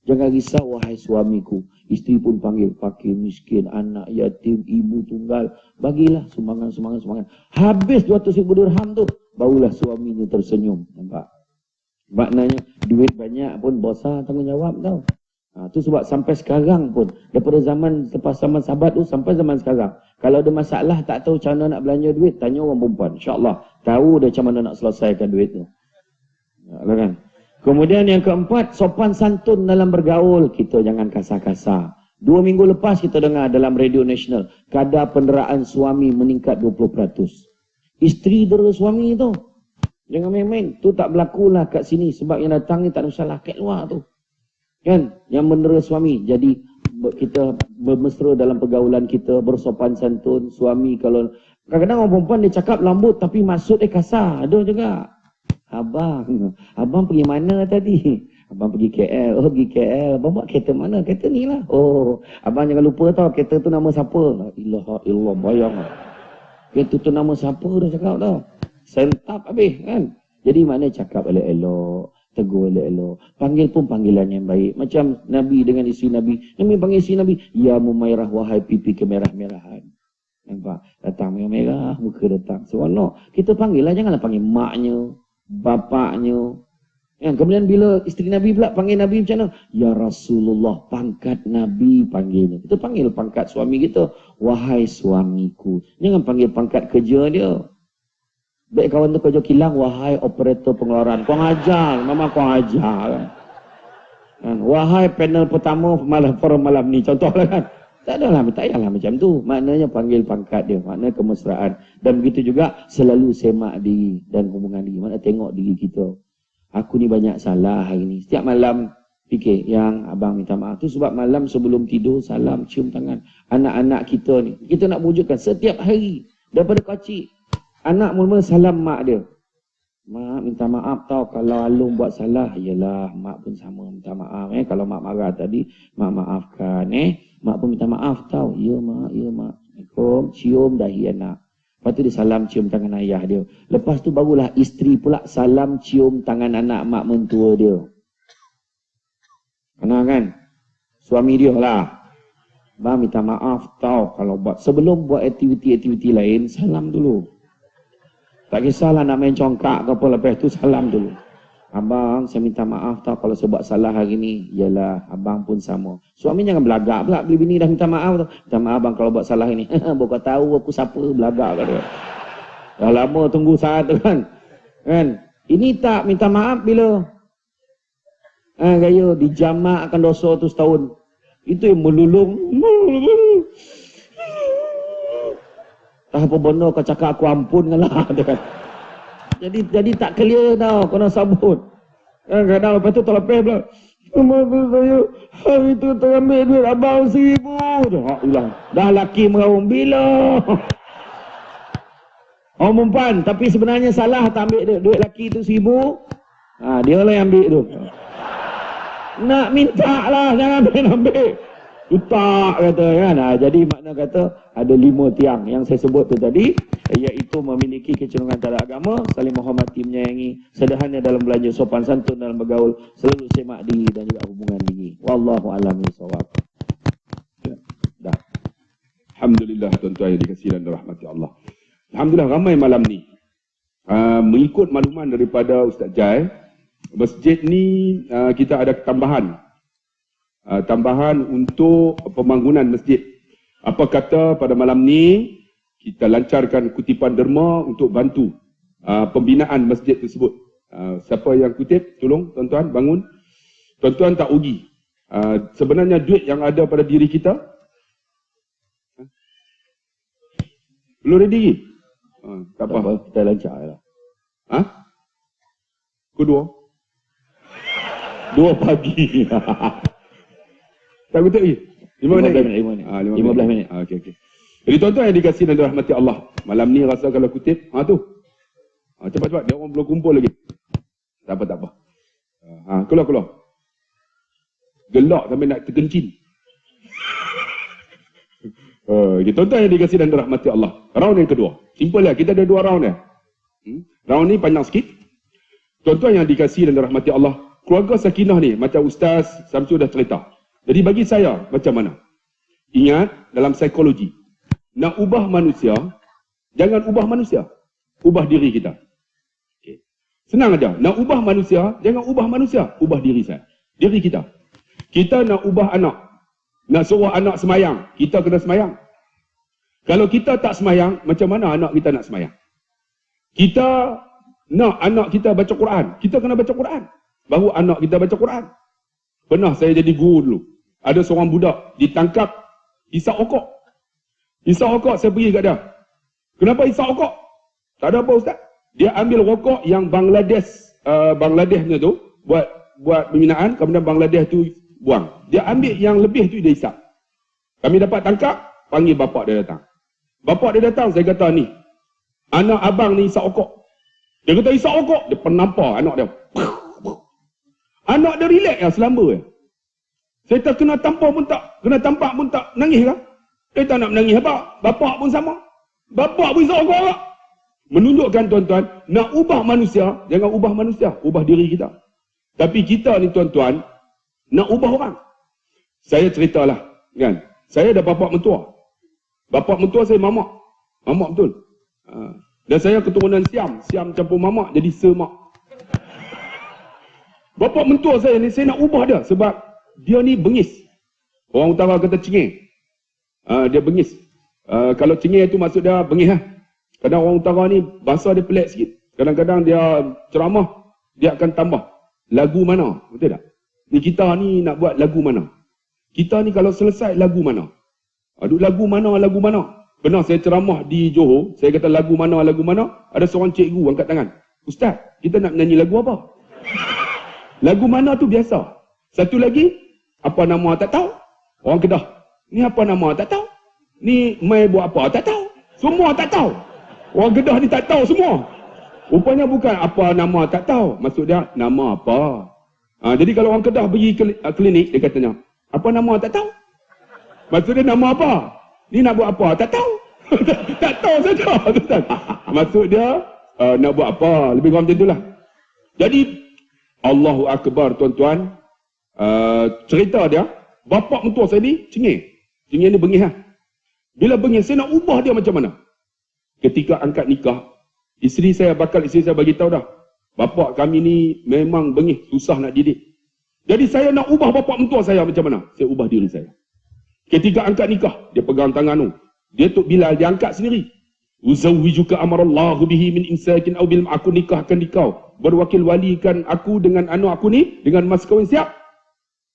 Jangan risau wahai suamiku. Isteri pun panggil fakir, miskin, anak yatim, ibu tunggal. Bagilah sumbangan. Habis 200,000 dirham tu, barulah suaminya tersenyum. Nampak? Maknanya duit banyak pun besar tanggungjawab tau. Tu sebab sampai sekarang pun, daripada zaman lepas zaman sahabat tu sampai zaman sekarang, kalau ada masalah tak tahu macam mana nak belanja duit, tanya orang perempuan. InsyaAllah tahu dia macam mana nak selesaikan duit tu. Kan? Kemudian yang keempat, sopan santun dalam bergaul. Kita jangan kasar-kasar. 2 minggu lepas kita dengar dalam Radio Nasional, kadar penderaan suami meningkat 20%. Isteri dera suami tu. Jangan main-main. Tu tak berlakulah kat sini. Sebab yang datang ni tak ada masalah kat luar tu. Kan? Yang mendera suami. Jadi kita bermesra dalam pergaulan kita, bersopan santun. Suami kalau kadang-kadang orang perempuan dia cakap lembut tapi maksud dia kasar. Ada juga. Abang pergi mana tadi? Abang pergi KL. Oh, pergi KL. Abang buat kereta mana? Kereta ni lah. Oh, abang jangan lupa tau, kereta tu nama siapa? La ilaha illallah, bayang. Kereta tu nama siapa dah cakap tau. Sentap habis kan. Jadi mana cakap elok-elok, tegur elok-elok. Panggil pun panggilan yang baik. Macam Nabi dengan isteri Nabi. Nabi panggil isteri Nabi, ya Mumairah, wahai pipi kemerah-merahan. Nampak? Datang merah-merah, muka datang. Seronok. Kita panggil lah, janganlah panggil maknya, bapaknya. Kan? Kemudian bila isteri Nabi pula panggil Nabi macam mana? Ya Rasulullah, pangkat Nabi panggilnya. Kita panggil pangkat suami kita, wahai suamiku. Jangan panggil pangkat kerja dia. Baik kawan tu kerja kilang, wahai operator pengeluaran. Kau ajar, memang kau ajar. Kan? Wahai panel pertama malam ni, contohlah kan. Tak adalah macam tu. Maknanya panggil pangkat dia, maknanya kemesraan. Dan begitu juga selalu semak diri dan hubungan diri. Maknanya tengok diri kita. Aku ni banyak salah hari ni. Setiap malam fikir, yang abang minta maaf tu sebab malam sebelum tidur salam, cium tangan. Anak-anak kita ni, kita nak wujudkan setiap hari. Daripada kecil, anak mula-mula salam mak dia. Mak minta maaf tau kalau Alung buat salah. Yalah, mak pun sama minta maaf. Kalau mak marah tadi, mak maafkan. Mak pun minta maaf tau. Ya mak, ya mak. Assalamualaikum, cium dahi anak. Lepas tu dia salam cium tangan ayah dia. Lepas tu barulah isteri pula salam cium tangan anak mak mentua dia. Kenal kan? Suami dia lah. Bang minta maaf tau kalau buat. Sebelum buat aktiviti-aktiviti lain, salam dulu. Tak kisahlah nak main congkak ke apa, lepas tu salam dulu. Abang, saya minta maaf tau kalau saya buat salah hari ni. Yalah, abang pun sama. Suami jangan belagak pula, beli bini dah minta maaf tau. Minta maaf bang kalau buat salah ini. Kau tahu aku siapa, belagak kat dia. Dah lama tunggu saat tu kan. Ini tak minta maaf bila gaya dijamakkan dosa tu setahun. Itu yang melulung. Tak apa benda kau cakap aku ampun lah. Jadi tak clear tau, kau nak sabut. Kadang lepas tu terlepas pula. Maafkan saya, hari tu terambil duit abang 1,000. Dah laki meraung bila? Orang perempuan, tapi sebenarnya salah tak ambil duit laki tu 1,000. Dia lah yang ambil tu. Nak minta lah, jangan ambil. Tak kata kan. Jadi makna kata ada 5 tiang yang saya sebut tu tadi, iaitu memiliki kecenderungan terhadap agama, saling menghormati, menyayangi, sederhana dalam belanja, sopan santun dalam bergaul, selalu semak diri dan juga hubungan diri. Wallahu a'lam bishawab. Dah. Alhamdulillah tuan-tuan yang dikasihi dan dirahmati Allah. Alhamdulillah ramai malam ni. Mengikut makluman daripada Ustaz Jai, masjid ni kita ada tambahan untuk pembangunan masjid. Apa kata pada malam ni kita lancarkan kutipan derma untuk bantu pembinaan masjid tersebut. Siapa yang kutip, tolong tuan-tuan bangun. Tuan-tuan tak rugi. Sebenarnya duit yang ada pada diri kita belum ready. Tak apa, kita lancar lah. Kedua 2 pagi. Tak kutip lagi? 15 minit. Okey. Jadi tuan-tuan yang dikasihi dan dirahmati Allah, malam ni rasa kalau kutip, tu. Cepat-cepat, dia orang belum kumpul lagi. Tak apa. Keluar. Gelak sampai nak terkencing. Tuan-tuan yang dikasihi dan dirahmati Allah, round yang kedua. Simple lah, kita ada 2 round ya. Round ni panjang sikit. Tuan-tuan yang dikasihi dan dirahmati Allah, keluarga Sakinah ni, macam Ustaz Samsul dah cerita. Jadi bagi saya, macam mana? Ingat, dalam psikologi, nak ubah manusia, jangan ubah manusia. Ubah diri kita. Okay. Senang aja. Nak ubah manusia, jangan ubah manusia. Ubah diri saya. Diri kita. Kita nak ubah anak. Nak suruh anak semayang. Kita kena semayang. Kalau kita tak semayang, macam mana anak kita nak semayang? Kita nak anak kita baca Quran. Kita kena baca Quran. Baru anak kita baca Quran. Pernah saya jadi guru dulu. Ada seorang budak ditangkap hisap rokok. Hisap rokok, saya pergi kat dia. Kenapa hisap rokok? Tak ada apa Ustaz. Dia ambil rokok yang Bangladeshnya tu buat pembinaan, kemudian Bangladesh tu buang. Dia ambil yang lebih tu dia hisap. Kami dapat tangkap, panggil bapak dia datang. Bapak dia datang, saya kata ni, anak abang ni isap okok. Dia kata isap okok, dia penampar anak dia. Anak dia relax lah selamba ya. Saya tak kena tampar pun tak, kena tampak pun tak, nangis kan? Dia tak nak menangis apa? Bapak pun sama. Bapak pun isap okok tak? Menunjukkan tuan-tuan, nak ubah manusia, jangan ubah manusia, ubah diri kita. Tapi kita ni tuan-tuan, nak ubah orang. Saya ceritalah, kan? Saya ada bapak mentua. Bapak mentua saya mamak. Mamak betul. Dan saya keturunan Siam. Siam campur mamak jadi semak. Bapak mentua saya ni, saya nak ubah dia. Sebab dia ni bengis. Orang utara kata cengeng. Dia bengis. Kalau cengeng itu maksud dia bengis lah. Kadang orang utara ni, bahasa dia pelik sikit. Kadang-kadang dia ceramah, dia akan tambah. Lagu mana? Betul tak? Ni kita ni nak buat lagu mana? Kita ni kalau selesai lagu mana? Aduh lagu mana, lagu mana? Benar saya ceramah di Johor, saya kata lagu mana, ada seorang cikgu angkat tangan. Ustaz, kita nak menyanyi lagu apa? Lagu mana tu biasa. Satu lagi, apa nama tak tahu. Orang Kedah, ni apa nama tak tahu. Ni mai buat apa tak tahu. Semua tak tahu. Orang Kedah ni tak tahu semua. Rupanya bukan apa nama tak tahu. Maksud dia, nama apa. Jadi kalau orang Kedah pergi klinik, dia katanya, apa nama tak tahu? Maksud dia nama apa? Ni nak buat apa? Tak tahu. Tak tahu saja. Maksud dia nak buat apa? Lebih kurang macam itulah. Jadi Allahu Akbar tuan-tuan. Cerita dia, bapak mentua saya ni cengeng. Cengeng ni bengis lah. Bila bengis, saya nak ubah dia macam mana? Ketika angkat nikah, isteri saya bagi tahu dah. Bapak kami ni memang bengis, susah nak didik. Jadi saya nak ubah bapak mentua saya macam mana? Saya ubah diri saya. Ketika angkat nikah, dia pegang tangan tu. Dia Tok Bilal, dia angkat sendiri. Uzawwijuka amarallahu bihi min imsakin aw bil aku nikahkan kau. Berwakil walikan aku dengan anak aku ni dengan mas kahwin siap.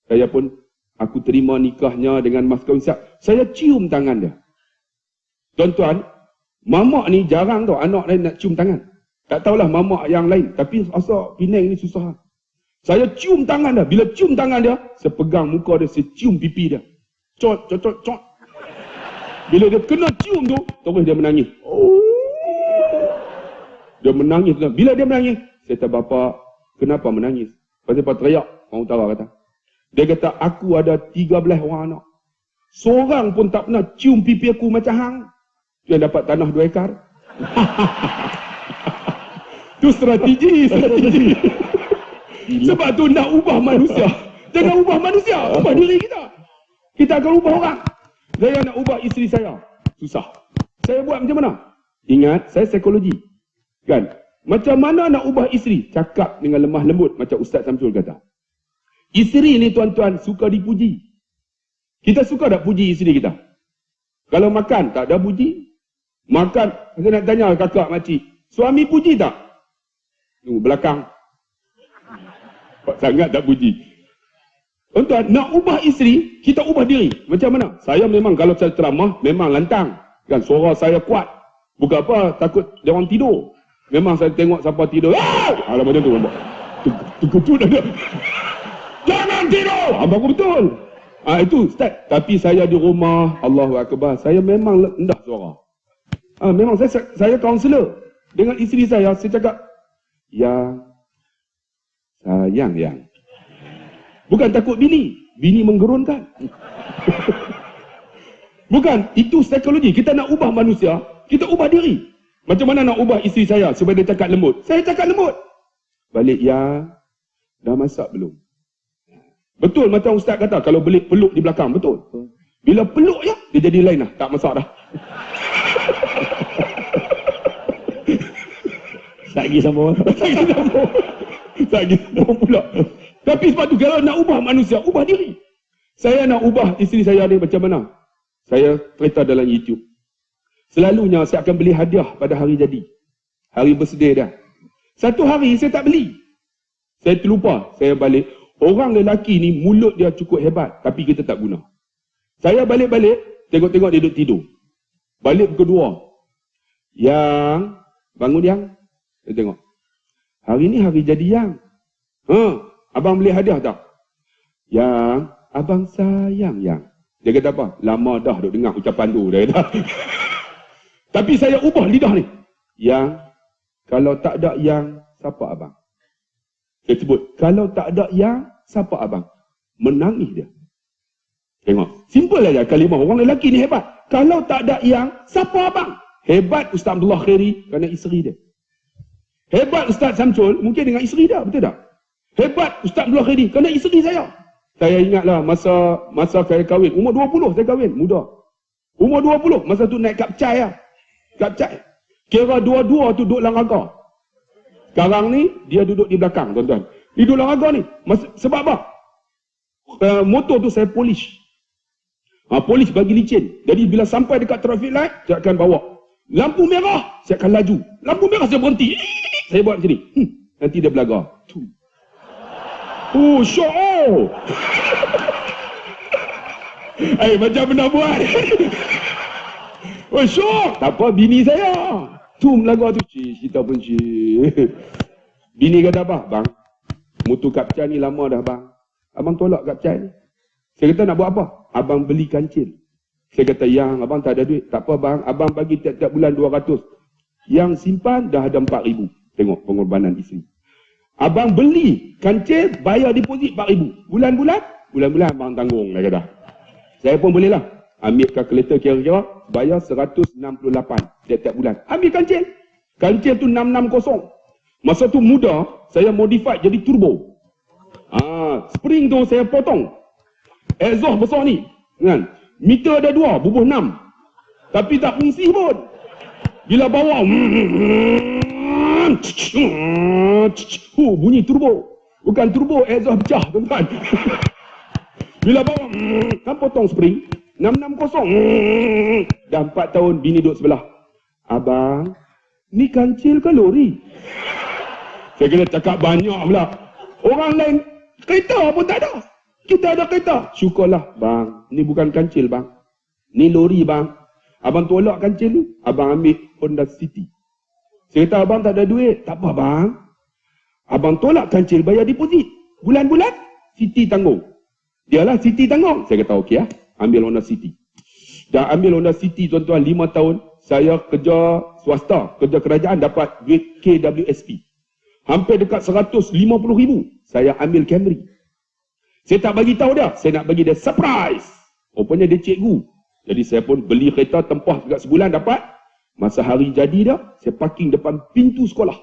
Saya pun aku terima nikahnya dengan mas kahwin siap. Saya cium tangan dia. Tuan-tuan, mamak ni jarang tau anak lain nak cium tangan. Tak tahulah mamak yang lain, tapi asal Penang ni susah. Saya cium tangan dia. Bila cium tangan dia, saya pegang muka dia, saya cium pipi dia. Cot. Bila dia kena cium tu, terus dia menangis. Dia menangis. Bila dia menangis, saya kata, bapak, kenapa menangis? Pasal apa teriak? Orang utara kata. Dia kata, aku ada 13 orang anak. Seorang pun tak pernah cium pipi aku macam hang. Dia dapat tanah 2 ekar. Itu strategi. Sebab tu nak ubah manusia. Jangan ubah manusia, ubah diri kita. Kita akan ubah orang. Saya nak ubah isteri saya. Susah. Saya buat macam mana? Ingat, saya psikologi. Kan? Macam mana nak ubah isteri? Cakap dengan lemah lembut macam Ustaz Samsul kata. Isteri ni tuan-tuan suka dipuji. Kita suka tak puji isteri kita? Kalau makan, tak ada puji. Makan, saya nak tanya kakak makcik, suami puji tak? Tunggu belakang. Sangat tak puji. Tuan-tuan, nak ubah isteri, kita ubah diri. Macam mana? Saya memang kalau saya ceramah, memang lantang. Kan, suara saya kuat. Bukan apa, takut dia orang tidur. Memang saya tengok siapa tidur. Alah macam tu. Terkejut ada. Jangan tidur! Abang aku betul. Itu Ustaz. Tapi saya di rumah, Allahu Akbar, saya memang rendah suara. Memang saya kaunselor. Dengan isteri saya cakap, yang sayang yang. Bukan takut bini. Bini menggerunkan. Bukan. Itu psikologi. Kita nak ubah manusia, kita ubah diri. Macam mana nak ubah isteri saya supaya dia cakap lembut? Saya cakap lembut. Balik ya. Dah masak belum? Betul macam Ustaz kata. Kalau belik peluk di belakang. Betul. Bila peluk ya, dia jadi lain lah. Tak masak dah. Tak pergi sama orang. Tak pergi sama pula. Tapi sebab tu kalau nak ubah manusia, ubah diri. Saya nak ubah isteri saya ni macam mana? Saya cerita dalam YouTube. Selalunya saya akan beli hadiah pada hari jadi. Hari birthday dia. Satu hari saya tak beli. Saya terlupa. Saya balik. Orang lelaki ni mulut dia cukup hebat. Tapi kita tak guna. Saya balik-balik. Tengok-tengok dia duduk tidur. Balik kedua. Yang. Bangun yang. Saya tengok. Hari ni hari jadi yang. Abang beli hadiah tak? Yang. Abang sayang yang. Dia kata apa? Lama dah duk dengar ucapan tu, dia kata. Tapi saya ubah lidah ni. Yang, kalau tak ada yang, siapa abang? Saya sebut, kalau tak ada yang, siapa abang? Menangis dia. Tengok, simple aja kalimah. Orang lelaki ni hebat. Kalau tak ada yang, siapa abang? Hebat Ustaz Abdullah Khairi kerana isteri dia. Hebat Ustaz Samsul mungkin dengan isteri dia, betul tak? Hebat Ustaz Abdullah Khairi kerana isteri saya. Saya ingatlah masa saya kahwin, umur 20 saya kahwin, muda. Umur 20, masa tu naik kapcai lah. Kapcai. Kira dua-dua tu duduk dalam raga. Sekarang ni, dia duduk di belakang, tuan-tuan. Dia duduk dalam raga ni. Sebab apa? Motor tu saya polish. Polis bagi licin. Jadi bila sampai dekat traffic light, saya akan bawa. Lampu merah, saya akan laju. Lampu merah, saya berhenti. Saya buat macam ni. Nanti dia belaga. Syok. Macam pernah buat. Syok. Tak apa, bini saya. Tu belaga tu. Kita pun Bini kata apa? Bang, mutu kapcai ni lama dah bang. Abang tolak kapcai ni. Saya kata nak buat apa? Abang beli kancil. Saya kata, yang abang tak ada duit. Tak apa bang, abang bagi tiap-tiap bulan 200. Yang simpan dah ada 4,000. Tengok pengorbanan isteri. Abang beli kancil, bayar deposit 4,000. Bulan-bulan abang tanggung. Saya kata. Saya pun boleh lah. Ambil kalkulator kira-kira, bayar 168 tiap-tiap bulan. Ambil kancil. Kancil tu 660. Masa tu muda, saya modify jadi turbo. Spring tu saya potong. Exhaust besar ni, kan? Meter ada 2, bubuh 6. Tapi tak fungsi pun. Bila bawa, bunyi turbo. Bukan turbo, exhaust pecah, tuan-tuan. Bila bawa, kan potong spring, 660. Dah 4 tahun, bini duduk sebelah. Abang, ni kancil ke lori? Saya kena cakap banyak pula. Orang lain, kereta pun tak ada. Kita ada kereta. Syukurlah bang. Ni bukan kancil bang. Ni lori bang. Abang tolak kancil ni. Abang ambil Honda City. Saya kata abang tak ada duit. Tak apa bang. Abang tolak kancil bayar deposit. Bulan-bulan City tanggung. Dialah City tanggung. Saya kata okey lah. Ambil Honda City. Dah ambil Honda City tuan-tuan 5 tahun. Saya kerja swasta. Kerja kerajaan dapat duit KWSP. Hampir dekat 150,000. Saya ambil Camry. Saya tak bagi tahu dia. Saya nak bagi dia surprise. Rupanya dia cikgu. Jadi saya pun beli kereta tempah dekat sebulan dapat. Masa hari jadi dah, saya parking depan pintu sekolah.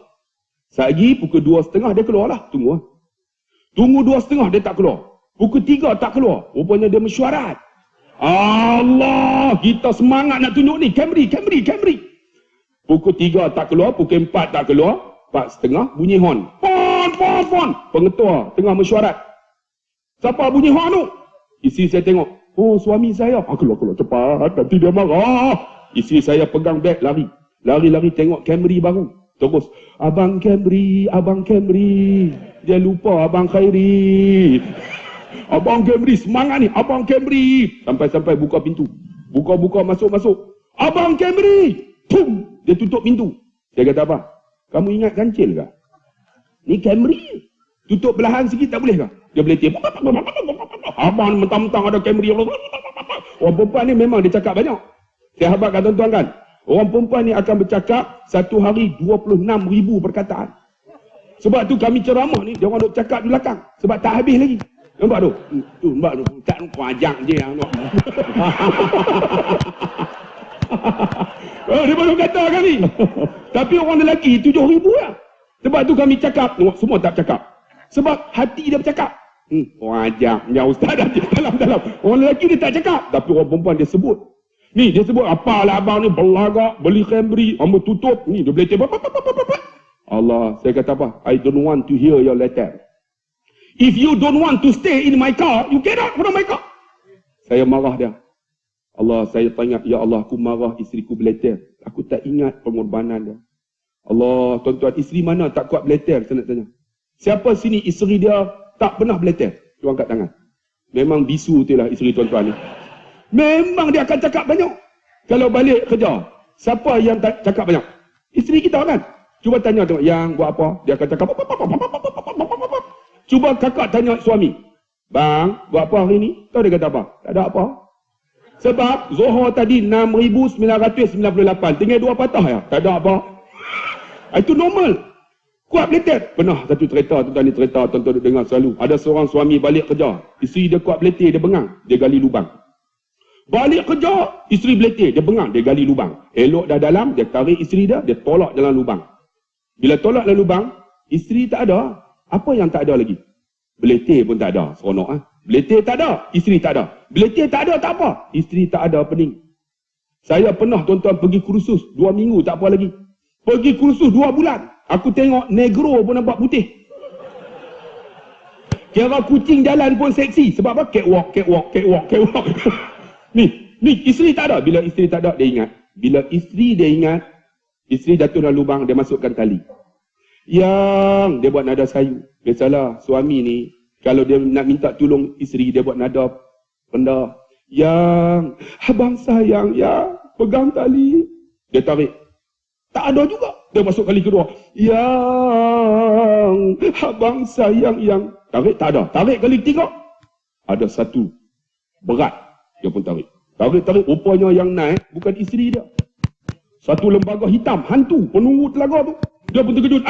Sehari pukul 2.30 dia keluar lah. Tunggu lah. Tunggu 2.30 dia tak keluar. Pukul 3 tak keluar. Rupanya dia mesyuarat. Allah, kita semangat nak tunjuk ni. Camry. Pukul 3 tak keluar. Pukul 4 tak keluar. 4.30 bunyi horn. Horn. Pengetua tengah mesyuarat. Siapa bunyi horn tu? Isteri saya tengok. Oh, suami saya. Keluar cepat. Nanti dia marah. Isteri saya pegang beg lari. Lari tengok Camry baru. Terus. Abang Camry. Dia lupa Abang Khairi. Abang Camry semangat ni. Abang Camry. Sampai buka pintu. Buka masuk. Abang Camry. Tum. Dia tutup pintu. Dia kata apa? Kamu ingat kancil ke? Ni Camry. Tutup belahan sikit tak boleh ke? Dia boleh tiap. Abang mentang-mentang ada Camry. Orang perempuan ni memang dia cakap banyak. Saya harapkan tuan-tuan kan. Orang perempuan ni akan bercakap satu hari 26,000 perkataan. Sebab tu kami ceramah ni, dia orang duk cakap di belakang. Sebab tak habis lagi. Nampak tu? Nampak tu. Tak pajak je. Dia baru kata kami. Tapi orang lelaki 7,000 lah. Sebab tu kami cakap. Semua tak cakap. Sebab hati dia bercakap. Wajah. Ya ustaz dah dalam. Orang lelaki dia tak cakap. Tapi orang perempuan dia sebut. Ni dia sebut apalah abang ni belagak. Beli Camry. Ambil tutup. Ni dia boleh cakap. Allah. Saya kata apa? I don't want to hear your letter. If you don't want to stay in my car, you get out from my car. Saya marah dia. Allah, saya tanya, ya Allah, aku marah isteriku beleter. Aku tak ingat pengorbanan dia. Allah, tuan-tuan, isteri mana tak kuat beleter? Saya nak tanya. Siapa sini isteri dia tak pernah beleter? Tuan angkat tangan. Memang bisu tu lah isteri tuan-tuan ni. Memang dia akan cakap banyak. Kalau balik kerja, siapa yang tak cakap banyak? Isteri kita kan? Cuba tanya tengok, yang buat apa? Dia akan cakap. Cuba kakak tanya suami. Bang, buat apa hari ni? Tahu dia kata apa? Tak ada apa. Sebab Zohor tadi 6,998. Tinggal 2 patah ya. Tak ada apa. Itu normal. Kuat beletir. Pernah satu cerita, tuan-tuan ni cerita, tuan-tuan duk dengar selalu. Ada seorang suami balik kerja. Isteri dia kuat beletir, dia bengang. Dia gali lubang. Balik kerja, isteri beletir, dia bengang, dia gali lubang. Elok dah dalam, dia tarik isteri dia, dia tolak dalam lubang. Bila tolak dalam lubang, isteri tak ada. Apa yang tak ada lagi? Beletir pun tak ada. Seronok ah. Beletir tak ada, isteri tak ada. Beletir tak ada, tak apa. Isteri tak ada, pening. Saya pernah tuan-tuan pergi kursus 2 minggu, tak apa lagi. Pergi kursus 2 bulan. Aku tengok negro pun nampak putih. Kira kucing jalan pun seksi. Sebab apa? Catwalk. Ni isteri tak ada. Bila isteri tak ada, dia ingat. Bila isteri dia ingat, isteri jatuh dalam lubang, dia masukkan tali. Yang dia buat nada sayu. Biasalah suami ni, kalau dia nak minta tolong isteri, dia buat nada rendah. Yang, abang sayang, ya, pegang tali. Dia tarik. Tak ada juga. Dia masuk kali kedua. Yang, abang sayang, yang. Tarik, tak ada. Tarik kali ketiga. Ada satu. Berat. Dia pun tarik. Tarik. Rupanya yang naik, bukan isteri dia. Satu lembaga hitam, hantu, penunggu telaga tu. Dia pun terkejut.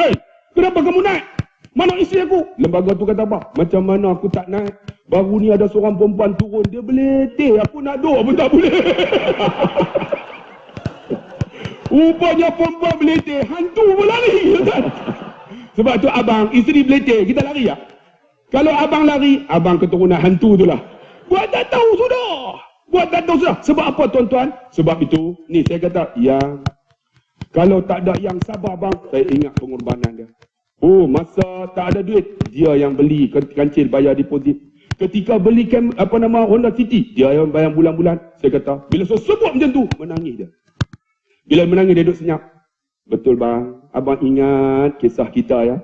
Kenapa kamu naik? Mana isteri aku? Lembaga tu kata apa? Macam mana aku tak naik? Baru ni ada seorang perempuan turun. Dia beletir. Aku nak duduk pun tak boleh. Rupanya perempuan beletir. Hantu pun lari. Sebab tu abang, isteri beletir. Kita lari tak? Kalau abang lari, abang keturunan hantu tu lah. Buat tak tahu sudah. Sebab apa tuan-tuan? Sebab itu, ni saya kata, yang kalau tak ada yang sabar bang, saya ingat pengorbanan dia. Oh, masa tak ada duit, dia yang beli kancil, bayar deposit. Ketika beli Honda City, dia yang bayar bulan-bulan. Saya kata, bila saya sebut macam tu, menangis dia. Bila menangis, dia duduk senyap. Betul bang, abang ingat kisah kita ya.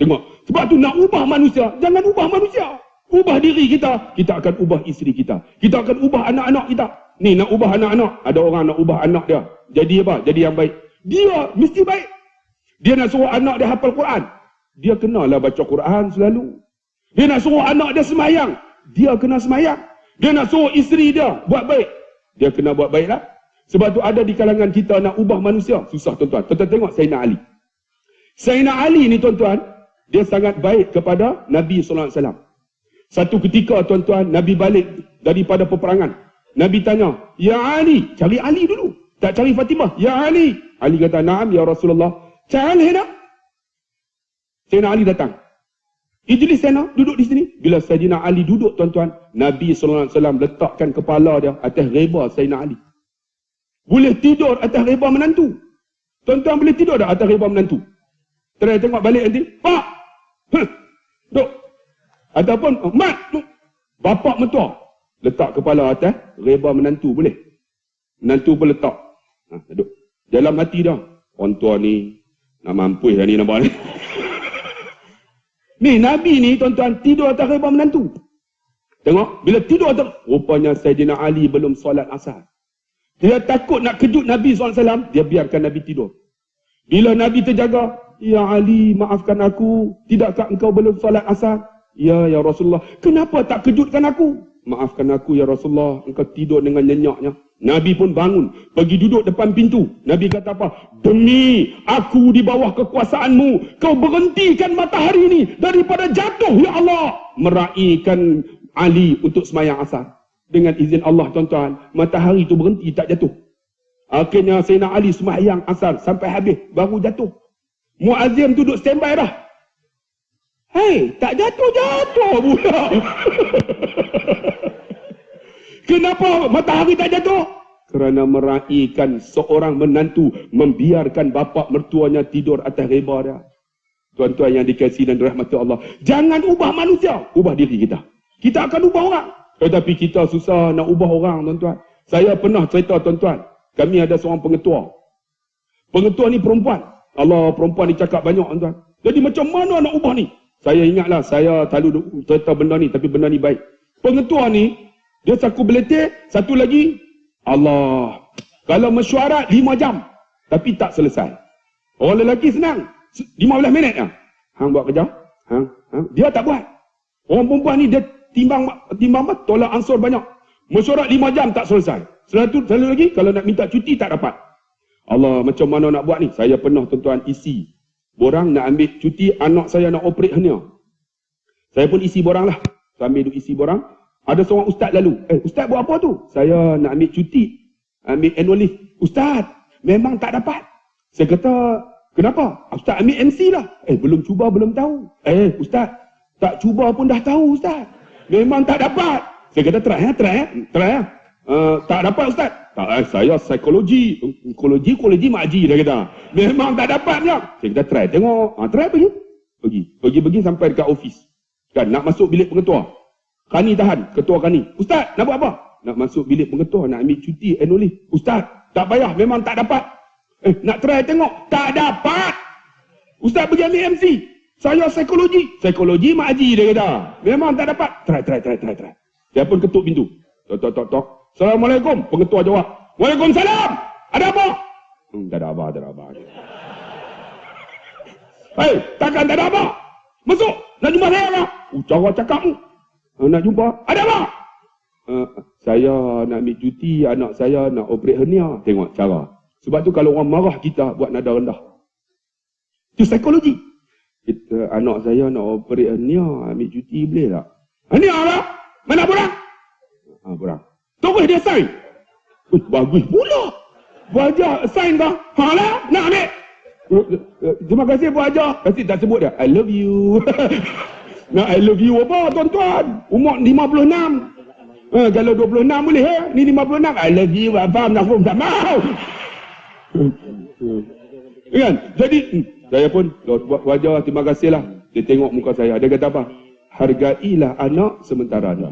Tengok, sebab tu nak ubah manusia, jangan ubah manusia. Ubah diri kita, kita akan ubah isteri kita. Kita akan ubah anak-anak kita. Ni nak ubah anak-anak, ada orang nak ubah anak dia. Jadi apa? Jadi yang baik. Dia mesti baik. Dia nak suruh anak dia hafal Quran. Dia kenalah baca Quran selalu. Dia nak suruh anak dia semayang. Dia kena semayang. Dia nak suruh isteri dia buat baik. Dia kena buat baiklah. Sebab tu ada di kalangan kita nak ubah manusia. Susah tuan-tuan. Tuan-tuan tengok Sayyidina Ali. Sayyidina Ali ni tuan-tuan, dia sangat baik kepada Nabi SAW. Satu ketika tuan-tuan, Nabi balik daripada peperangan. Nabi tanya, Ya Ali, cari Ali dulu. Tak cari Fatimah. Ya Ali. Ali kata, Naam ya Rasulullah. Ta'al hina. Sayyidina Ali datang. Ijlis sana, duduk di sini. Bila Sayyidina Ali duduk tuan-tuan, Nabi SAW letakkan kepala dia atas reba Sayyidina Ali. Boleh tidur atas reba menantu. Tuan-tuan boleh tidur tak atas reba menantu? Try tengok balik nanti. Pak! Duduk. Ataupun, mat! Bapak mentua. Letak kepala atas reba menantu boleh. Menantu pun letak. Duduk. Dalam hati dah. Orang tua ni, nak mampus dah ni nampak ni. Ni Nabi ni tuan-tuan tidur atas reba menantu. Tengok, bila tidur atas, rupanya Sayyidina Ali belum solat asar. Dia takut nak kejut Nabi SAW, dia biarkan Nabi tidur. Bila Nabi terjaga, Ya Ali, maafkan aku, tidakkah engkau belum solat asar? Ya Rasulullah, kenapa tak kejutkan aku? Maafkan aku ya Rasulullah, engkau tidur dengan nyenyaknya. Nabi pun bangun, pergi duduk depan pintu. Nabi kata apa? Demi aku di bawah kekuasaanmu, kau berhentikan matahari ini daripada jatuh ya Allah. Meraihkan Ali untuk semayang asar. Dengan izin Allah tuan-tuan, matahari itu berhenti, tak jatuh. Akhirnya Sayyidina Ali semayang asar sampai habis, baru jatuh. Muazzin duduk standby dah. Hei, tak jatuh-jatuh pula. Kenapa matahari tak jatuh? Kerana meraihkan seorang menantu membiarkan bapa mertuanya tidur atas reba dia. Tuan-tuan yang dikasihi dan dirahmati Allah, jangan ubah manusia, ubah diri kita. Kita akan ubah orang. Tetapi kita susah nak ubah orang tuan-tuan. Saya pernah cerita tuan-tuan, kami ada seorang pengetua. Pengetua ni perempuan. Allah, perempuan ni cakap banyak tuan-tuan. Jadi macam mana nak ubah ni? Saya ingatlah, saya selalu cerita benda ni, tapi benda ni baik. Pengetua ni, dia saku beletir, satu lagi, Allah. Kalau mesyuarat 5 jam, tapi tak selesai. Orang lelaki senang, 15 minit lah. Hang buat kerja? Dia tak buat. Orang perempuan ni, dia timbang tolak ansur banyak. Mesyuarat 5 jam tak selesai. Selalu lagi, kalau nak minta cuti tak dapat. Allah, macam mana nak buat ni? Saya pernah tuan-tuan isi borang nak ambil cuti, anak saya nak operate hernia. Saya pun isi borang lah. Sambil duk isi borang, ada seorang ustaz lalu. Ustaz buat apa tu? Saya nak ambil cuti, ambil annual leave. Ustaz, memang tak dapat. Saya kata, kenapa? Ustaz ambil MC lah. Belum cuba, belum tahu. Ustaz, tak cuba pun dah tahu Ustaz. Memang tak dapat. Saya kata, try. Tak dapat Ustaz. Tak, saya psikologi, makji dia kata. Memang tak dapat je. Saya kata, try, tengok. Try pergi sampai dekat office. Kan, nak masuk bilik pengetua. Kani tahan, ketua Kani. Ustaz, nak buat apa? Nak masuk bilik pengetua, nak ambil cuti annual leave. Ustaz, tak payah, memang tak dapat. Nak try tengok, tak dapat. Ustaz pergi ambil MC. Saya psikologi makji dia kata. Memang tak dapat. Try. Saya pun ketuk pintu. Tok. Assalamualaikum. Pengetua jawab. Waalaikumsalam. Ada apa? Tak ada apa. Takkan tak ada apa? Masuk. Nak jumpa saya lah. Cara cakap ni. Nak jumpa. Ada apa? Saya nak ambil cuti. Anak saya nak operate hernia. Tengok cara. Sebab tu kalau orang marah kita buat nada rendah. Itu psikologi. Anak saya nak operate hernia. Ambil cuti boleh tak? Hernia lah. Mana borang? Borang. Terus dia sign. Bagus pula. Buaja sign kah? Lah. Nak ambil. Terima kasih Bu Hajar. Pasti tak sebut dia. I love you. Nah, I love you apa tuan-tuan? Umur 56. Kalau 26 boleh Ni 56. I love you. Faham tak mau. Kan? Jadi saya pun buat wajah, terima kasihlah. Dia tengok muka saya. Dia kata apa? Hargailah anak sementara ada.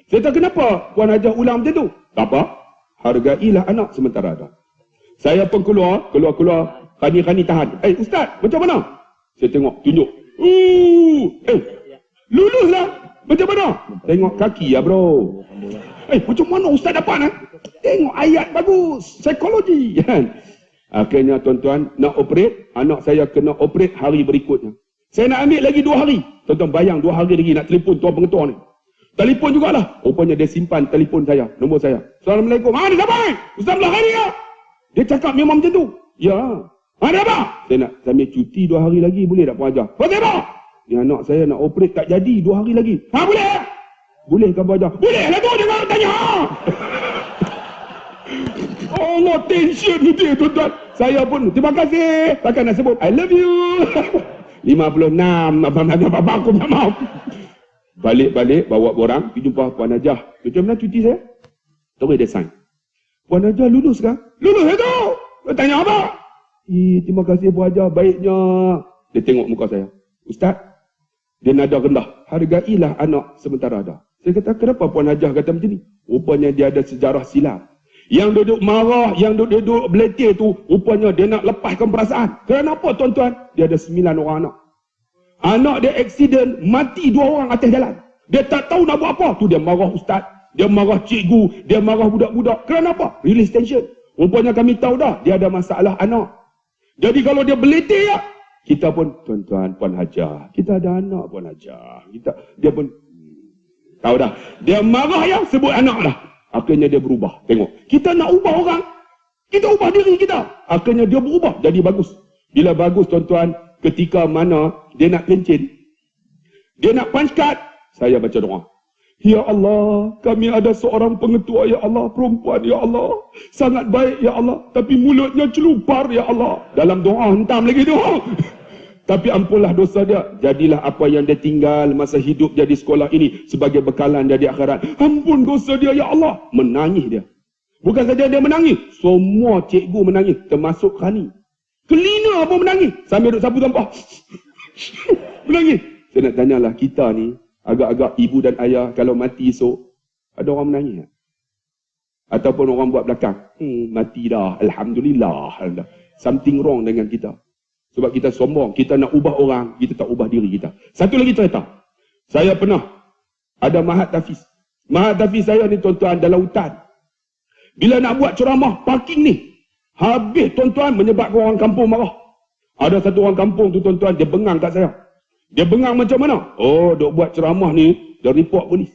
Saya kata kenapa Puan Hajar ulang macam tu? Tak apa. Hargailah anak sementara ada. Saya pun keluar. Kani tahan. Ustaz, macam mana? Saya tengok, tunjuk. Lulus lah. Macam mana? Tengok kaki ya bro. Macam mana Ustaz dapat? Tengok ayat bagus. Psikologi. Akhirnya tuan-tuan, nak operate. Anak saya kena operate hari berikutnya. Saya nak ambil lagi 2 hari. Tuan-tuan bayang 2 hari lagi nak telefon tuan pengetua ni. Telefon jugalah. Rupanya dia simpan telefon saya. Nombor saya. Assalamualaikum. Ada siapa? Ustaz belah hari ke? Dia cakap memang macam tu. Ya. Ada apa? Saya nak ambil cuti 2 hari lagi. Boleh tak Puan Hajar? Boleh apa? Ni anak saya nak operate tak jadi 2 hari lagi. Boleh? Boleh ke Puan Hajar? Boleh lah tu. Dia tanya. Allah, tension gitu tuan-tuan. Saya pun terima kasih. Takkan nak sebut I love you. 56. Apa aku tak maaf. Balik bawa borang pergi jumpa Puan Hajar. Macam mana cuti saya? Terus dia sign. Puan Hajar lulus kan? Lulus itu. Dia tanya apa? Terima kasih Puan Hajar, baiknya. Dia tengok muka saya. Ustaz, dia nada rendah. Hargailah anak sementara ada. Saya kata, kenapa Puan Hajar kata macam ni? Rupanya dia ada sejarah silam. Yang duduk marah, yang duduk beletir tu, rupanya dia nak lepaskan perasaan. Kenapa tuan-tuan? Dia ada 9 orang anak. Anak dia aksiden, mati 2 orang atas jalan. Dia tak tahu nak buat apa. Tu dia marah ustaz, dia marah cikgu, dia marah budak-budak. Kenapa? Release tension. Rupanya kami tahu dah, dia ada masalah anak. Jadi kalau dia beletir ya, kita pun, tuan-tuan, Puan Hajar, kita ada anak Puan Hajar. Dia pun tahu dah. Dia marah ya, sebut anak dah. Akhirnya dia berubah. Tengok. Kita nak ubah orang. Kita ubah diri kita. Akhirnya dia berubah. Jadi bagus. Bila bagus tuan-tuan, ketika mana dia nak kencing, dia nak punch card, saya baca doa. Ya Allah, kami ada seorang pengetua ya Allah, perempuan ya Allah. Sangat baik ya Allah. Tapi mulutnya celupar ya Allah. Dalam doa hentam lagi doa. Tapi ampunlah dosa dia. Jadilah apa yang dia tinggal masa hidup dia di sekolah ini sebagai bekalan dia di akhirat. Ampun dosa dia ya Allah. Menangis dia. Bukan saja dia menangis, semua cikgu menangis, termasuk Khani. Cleaner pun menangis. Sambil duduk sapu sampah. Menangis. Saya nak tanyalah, kita ni agak-agak ibu dan ayah kalau mati esok, ada orang menangis tak? Ataupun orang buat belakang, mati dah, Alhamdulillah. Something wrong dengan kita. Sebab kita sombong, kita nak ubah orang, kita tak ubah diri kita. Satu lagi cerita. Saya pernah ada mahat tahfiz. Mahat tahfiz saya ni tuan-tuan dalam hutan. Bila nak buat ceramah, parking ni, habis tuan-tuan menyebabkan orang kampung marah. Ada satu orang kampung tu tuan-tuan, dia bengang kat saya. Dia bengang macam mana? Oh, dok buat ceramah ni, dia report polis.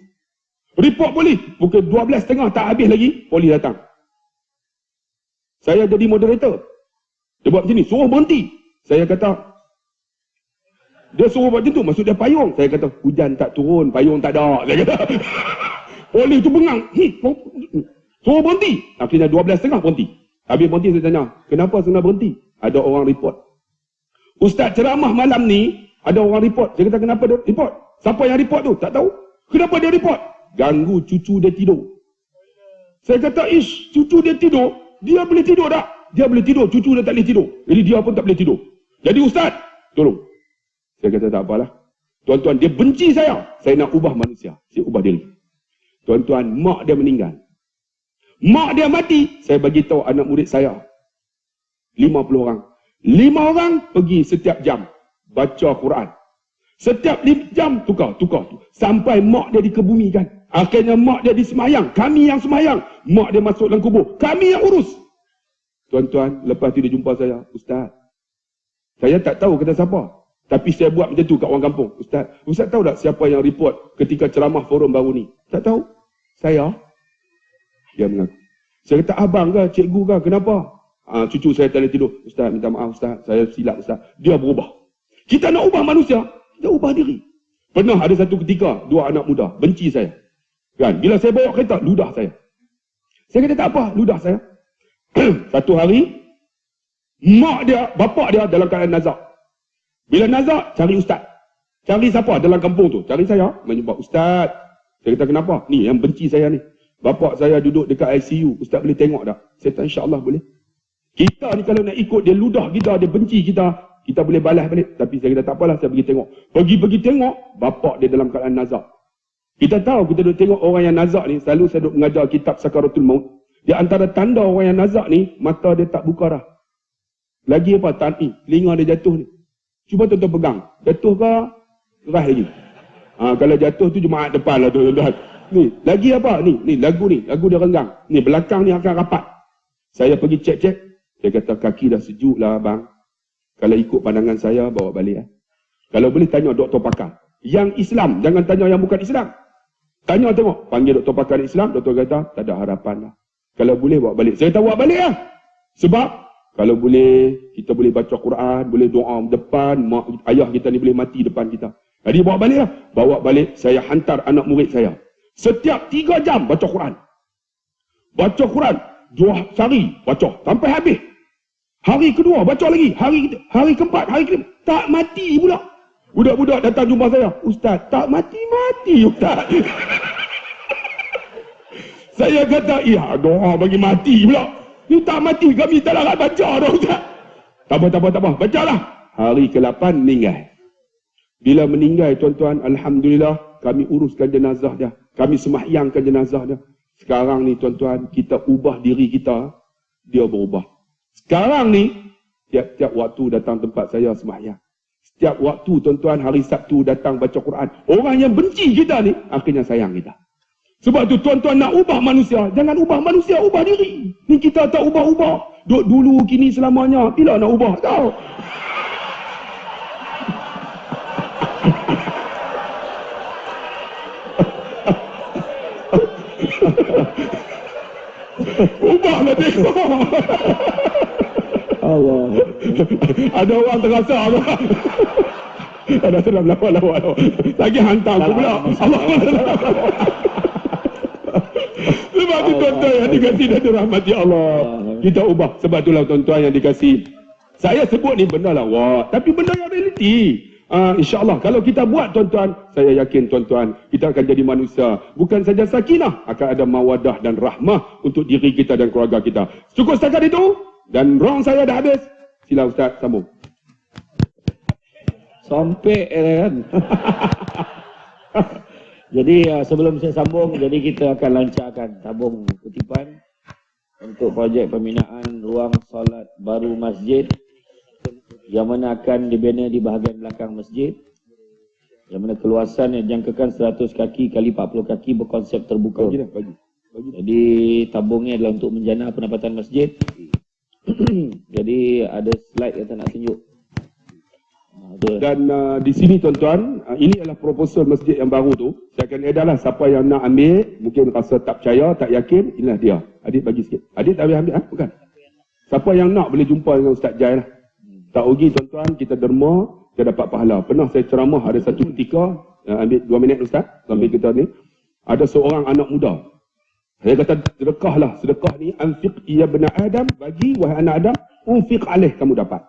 Report polis, pukul 12.30 tak habis lagi, polis datang. Saya jadi moderator. Dia buat macam ni, suruh berhenti. Saya kata, dia suruh buat macam tu, maksud dia payung. Saya kata, hujan tak turun, payung tak ada. Saya kata, polis tu bengang. Suruh berhenti. Akhirnya 12.30 berhenti. Habis berhenti saya tanya, kenapa senang berhenti? Ada orang report. Ustaz ceramah malam ni, ada orang report. Saya kata, kenapa dia report? Siapa yang report tu? Tak tahu. Kenapa dia report? Ganggu cucu dia tidur. Saya kata, cucu dia tidur, dia boleh tidur tak? Dia boleh tidur, cucu dia tak boleh tidur. Jadi dia pun tak boleh tidur. Jadi Ustaz, tolong. Saya kata, tak apalah. Tuan-tuan, dia benci saya. Saya nak ubah manusia. Saya ubah diri. Tuan-tuan, mak dia meninggal. Mak dia mati, saya bagi tahu anak murid saya. 50 orang. 5 orang pergi setiap jam baca Quran. Setiap 5 jam tukar. Sampai mak dia dikebumikan. Akhirnya mak dia disemayang. Kami yang semayang. Mak dia masuk dalam kubur. Kami yang urus. Tuan-tuan, lepas tu dia jumpa saya. Ustaz, saya tak tahu kata siapa. Tapi saya buat macam tu kat orang kampung. Ustaz tahu tak siapa yang report ketika ceramah forum baru ni? Tak tahu. Saya. Dia mengaku. Saya kata, abang ke, cikgu ke, kenapa? Cucu saya tak boleh tidur. Ustaz, minta maaf Ustaz. Saya silap Ustaz. Dia berubah. Kita nak ubah manusia, kita ubah diri. Pernah ada satu ketika, 2 anak muda benci saya. Kan? Bila saya bawa kereta, ludah saya. Saya kata, tak apa, ludah saya. Satu hari, mak dia, bapak dia dalam keadaan nazak. Bila nazak, cari ustaz. Cari siapa dalam kampung tu? Cari saya. Menyebut ustaz. Saya kata, kenapa? Ni yang benci saya ni. Bapak saya duduk dekat ICU. Ustaz boleh tengok tak? Saya kata, insyaAllah boleh. Kita ni kalau nak ikut dia ludah kita, dia benci kita, kita boleh balas balik. Tapi saya kata, tak apalah, saya pergi tengok. Pergi tengok, bapak dia dalam keadaan nazak. Kita tahu, kita duduk tengok orang yang nazak ni, selalu saya duduk mengajar kitab Sakaratul Maut. Di antara tanda orang yang nazak ni, mata dia tak buka dah. Lagi apa? Telinga dia jatuh ni. Cuba tuan-tuan pegang. Jatuh ke? Keras lagi. Kalau jatuh tu jemaat depan lah tuan-tuan. Ni, lagi apa? Ni lagu dia renggang. Ni, belakang ni akan rapat. Saya pergi cek. Saya kata, kaki dah sejuk lah abang. Kalau ikut pandangan saya, bawa balik. Kalau boleh tanya doktor pakar. Yang Islam, jangan tanya yang bukan Islam. Tanya tengok. Panggil doktor pakar Islam, doktor kata, tak ada harapan lah. Kalau boleh, bawa balik. Saya kata, bawa balik lah. Sebab, kalau boleh, kita boleh baca Quran, boleh doa depan, ayah kita ni boleh mati depan kita. Jadi bawa balik lah. Bawa balik, saya hantar anak murid saya. Setiap 3 jam baca Quran. Baca Quran. 2 hari baca. Sampai habis. Hari kedua baca lagi. Hari keempat, hari kelima. Tak mati pula. Budak-budak datang jumpa saya. Ustaz, tak mati-mati Ustaz. Saya kata, iya doa bagi mati pula. Ni tak mati, kami tak larat baca dah Ustaz. Tak apa. Bacalah. Hari ke-8 meninggal. Bila meninggal tuan-tuan, alhamdulillah, kami uruskan jenazah dia. Kami semahyangkan jenazah dia. Sekarang ni tuan-tuan, kita ubah diri kita, dia berubah. Sekarang ni, tiap-tiap waktu datang tempat saya semahyang. Setiap waktu tuan-tuan, hari Sabtu datang baca Quran. Orang yang benci kita ni, akhirnya sayang kita. Sebab tu tuan-tuan nak ubah manusia, jangan ubah manusia, ubah diri. Ni kita tak ubah-ubah. Duk dulu, kini, selamanya. Bila nak ubah? Tahu? Ubahlah tengok. Allah. Ada orang terasa apa? Ada sedang lawak-lawak. Lagi hantar aku pula. Allah. Sebab tu tuan-tuan yang dikasih dan dirahmati Allah. Kita ubah. Sebab itulah tuan-tuan yang dikasih. Saya sebut ni benda lawak. Tapi benda yang realiti. InsyaAllah kalau kita buat tuan-tuan, saya yakin tuan-tuan, kita akan jadi manusia. Bukan saja sakinah, akan ada mawadah dan rahmah untuk diri kita dan keluarga kita. Cukup setakat itu. Dan rong saya dah habis. Sila Ustaz sambung. Sampai kan. Jadi sebelum saya sambung, jadi kita akan lancarkan tabung kutipan untuk projek pembinaan ruang solat baru masjid yang mana akan dibina di bahagian belakang masjid, yang mana keluasan yang dijangkakan 100 kaki kali 40 kaki berkonsep terbuka. Bagi. Jadi tabungnya adalah untuk menjana pendapatan masjid. Jadi ada slide yang saya nak tunjuk. Betul. Dan di sini tuan-tuan, ini adalah proposal masjid yang baru tu. Saya akan edarlah siapa yang nak ambil, mungkin rasa tak percaya, tak yakin, inilah dia. Adik bagi sikit. Adik tak boleh ambil, bukan? Siapa yang nak boleh jumpa dengan Ustaz Jai lah. Tak rugi tuan-tuan, kita derma, kita dapat pahala. Pernah saya ceramah ada satu ketika, ambil 2 minit Ustaz, sambil kita ni. Ada seorang anak muda. Saya kata sedekah ni, anfiq ya bena Adam, bagi wahai anak Adam, unfiq alaih, kamu dapat.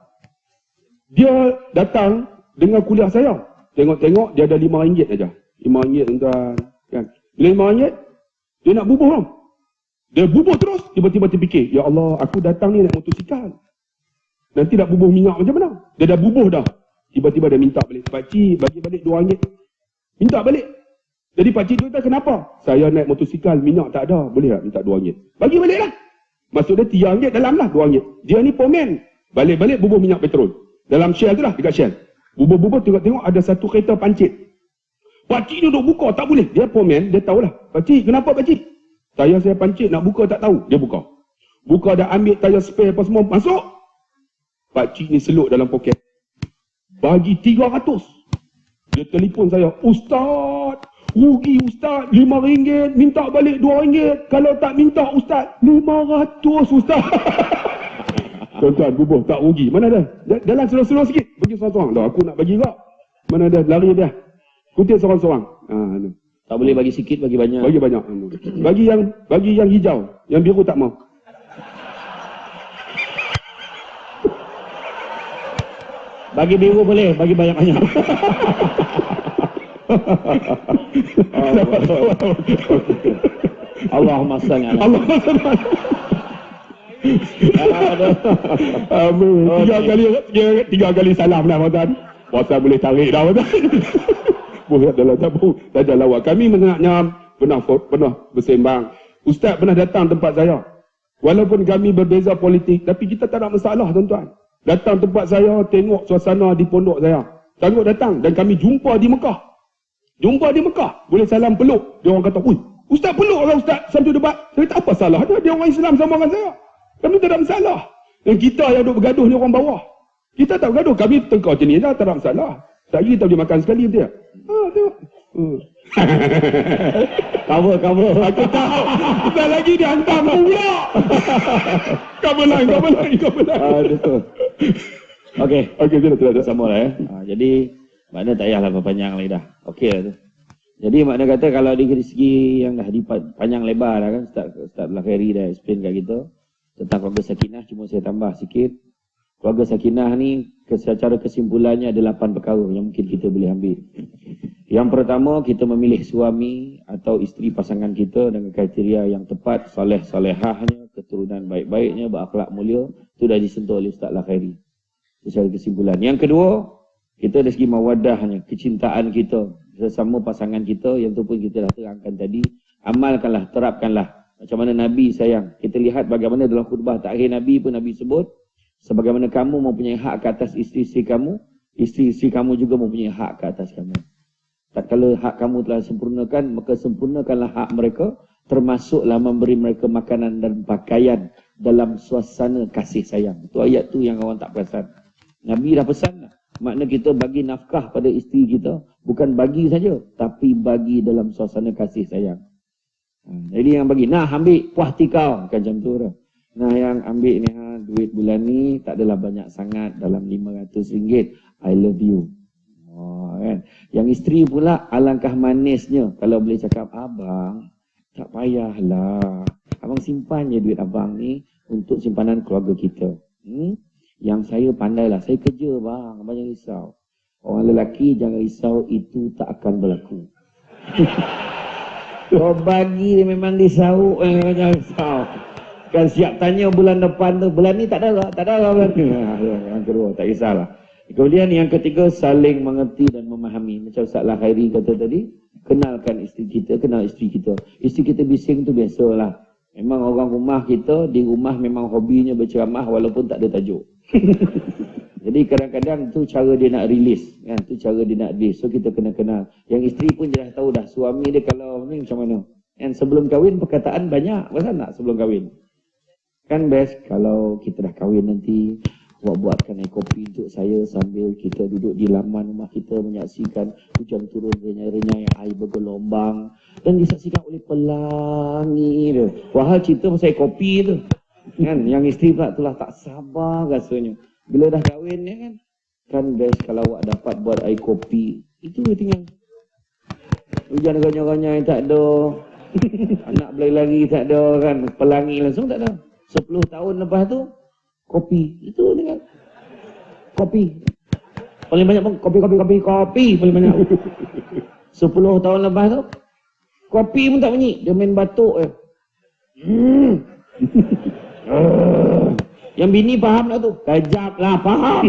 Dia datang dengan kuliah saya. Tengok-tengok dia ada RM5 aja. RM5 tuan-tuan. Kan? Bila RM5, dia nak bubuh tau. Dia bubuh terus, tiba-tiba terfikir, ya Allah, aku datang ni naik motosikal. Nanti nak bubuh minyak macam mana? Dia dah bubuh dah. Tiba-tiba dia minta balik. Pakcik, bagi balik RM2. Minta balik. Jadi pakcik tu kata, kenapa? Saya naik motosikal, minyak tak ada. Boleh tak minta RM2? Bagi balik lah. Maksud dia RM3 dalam lah RM2. Dia ni pomen. Balik-balik bubuh minyak petrol. Dalam Shell tu lah, dekat Shell. Bubuh-bubuh tengok-tengok ada satu kereta pancit. Pakcik ni duduk buka, tak boleh. Dia pomen, dia tahulah. Pakcik, kenapa pakcik? Saya pancit, nak buka tak tahu. Dia buka. Buka dah ambil tayar spare apa semua, masuk. Pakcik ni seluk dalam poket. Bagi 300. Dia telefon saya, Ustaz, rugi Ustaz, RM5, minta balik RM2. Kalau tak minta Ustaz, 500 Ustaz. Tuan-tuan, bubuh, tak rugi. Mana ada? Dalam slow-slow sikit. Bagi seorang-seorang. Dah, aku nak bagi kau. Mana ada? Lari dia. Kutip seorang-seorang. Tak boleh bagi sikit, bagi banyak. Bagi banyak. Bagi yang hijau. Yang biru tak mau. Bagi biru boleh, bagi banyak-banyak. Allahumma salli ala Muhammad. Tiga kali salam dah tuan. Puasa boleh tarik dah tuan. Buat dalam tabung saja lawak. Kami mengenaknya pernah bersembang. Ustaz pernah datang tempat saya. Walaupun kami berbeza politik, tapi kita tak ada masalah tuan-tuan. Datang tempat saya, tengok suasana di pondok saya. Sanggup datang dan kami jumpa di Mekah. Boleh salam peluk. Dia orang kata, "Ui, Ustaz peluk orang Ustaz sambil debat." Saya kata, apa salah dia orang Islam sama dengan saya. Kami tak ada masalah. Dan kita yang duduk bergaduh ni orang bawah. Kita tak bergaduh. Kami tengkau macam ni dah, tak ada masalah. Tak lagi kita boleh makan sekali betul tak? Tengok. Cover. Aku tahu. Tak lagi dia hantar aku pula. Cover lain. Aduh. Okey. Tidak. Sama lah ya. Jadi, makna tak payahlah berpanjang lagi dah. Okey lah tu. Jadi makna kata kalau dari segi yang dah panjang lebar dah kan, Ustaz Lakhairi dah explain kat kita tentang keluarga sakinah, cuma saya tambah sikit. Keluarga sakinah ni secara kesimpulannya ada 8 perkara yang mungkin kita boleh ambil. Yang pertama, kita memilih suami atau isteri pasangan kita dengan kriteria yang tepat, soleh-solehahnya, keturunan baik-baiknya, berakhlak mulia. Itu dah disentuh oleh Ustaz Lakhairi. Secara kesimpulan. Yang kedua, kita dari segi mawadahnya, kecintaan kita sesama pasangan kita, yang tu pun kita dah terangkan tadi. Amalkanlah, terapkanlah. Macam mana Nabi sayang. Kita lihat bagaimana dalam khutbah terakhir Nabi pun Nabi sebut, sebagaimana kamu mempunyai hak ke atas isteri-isteri kamu, isteri-isteri kamu juga mempunyai hak ke atas kamu. Tak kala hak kamu telah sempurnakan, maka sempurnakanlah hak mereka, termasuklah memberi mereka makanan dan pakaian dalam suasana kasih sayang. Itu ayat tu yang orang tak perasan. Nabi dah pesan lah. Makna kita bagi nafkah pada isteri kita, bukan bagi saja, tapi bagi dalam suasana kasih sayang. Jadi yang bagi, nah ambil puas tikau, kan macam tu dah. Nah yang ambil ni, duit bulan ni tak adalah banyak sangat, dalam RM500, I love you. Kan? Yang isteri pula alangkah manisnya kalau boleh cakap, abang tak payahlah, abang simpan je duit abang ni untuk simpanan keluarga kita. Yang saya pandailah, saya kerja bang, abang jangan risau. Orang lelaki jangan risau, itu tak akan berlaku. Kau bagi dia memang risau, jangan risau. Kan siap tanya bulan depan tu, bulan ni tak ada bulan ni. Yang kedua, tak kisahlah. Kemudian yang ketiga, saling mengerti dan memahami. Macam Ustaz Lakhairi kata tadi, kenalkan isteri kita, kenal isteri kita. Isteri kita bising tu biasalah. Memang orang rumah kita, di rumah memang hobinya berceramah walaupun tak ada tajuk. Jadi kadang-kadang tu cara dia nak release, kan? Tu cara dia nak release. So kita kena kenal. Yang isteri pun dia dah tahu dah suami dia kalau ni macam mana. And sebelum kahwin perkataan banyak, pasal nak sebelum kahwin. Kan best kalau kita dah kahwin nanti, buatkan air kopi untuk saya sambil kita duduk di laman rumah kita menyaksikan hujan turun renyai-renyai, air bergelombang dan disaksikan oleh pelangi tu. Wahal cerita pasal air kopi tu. Kan yang isteri pula itulah tak sabar rasanya. Bila dah kahwin ya kan best kalau awak dapat buat air kopi. Itu tinggal hujan renyai-renyai tak ada. Anak berlari-lari tak ada kan, pelangi langsung tak ada. 10 tahun lepas tu kopi itu dengan kopi paling banyak pun kopi paling banyak. 10 tahun lepas tu kopi pun tak bunyi, dia main batuk je. Yang bini faham tak tu? Kajap lah, faham.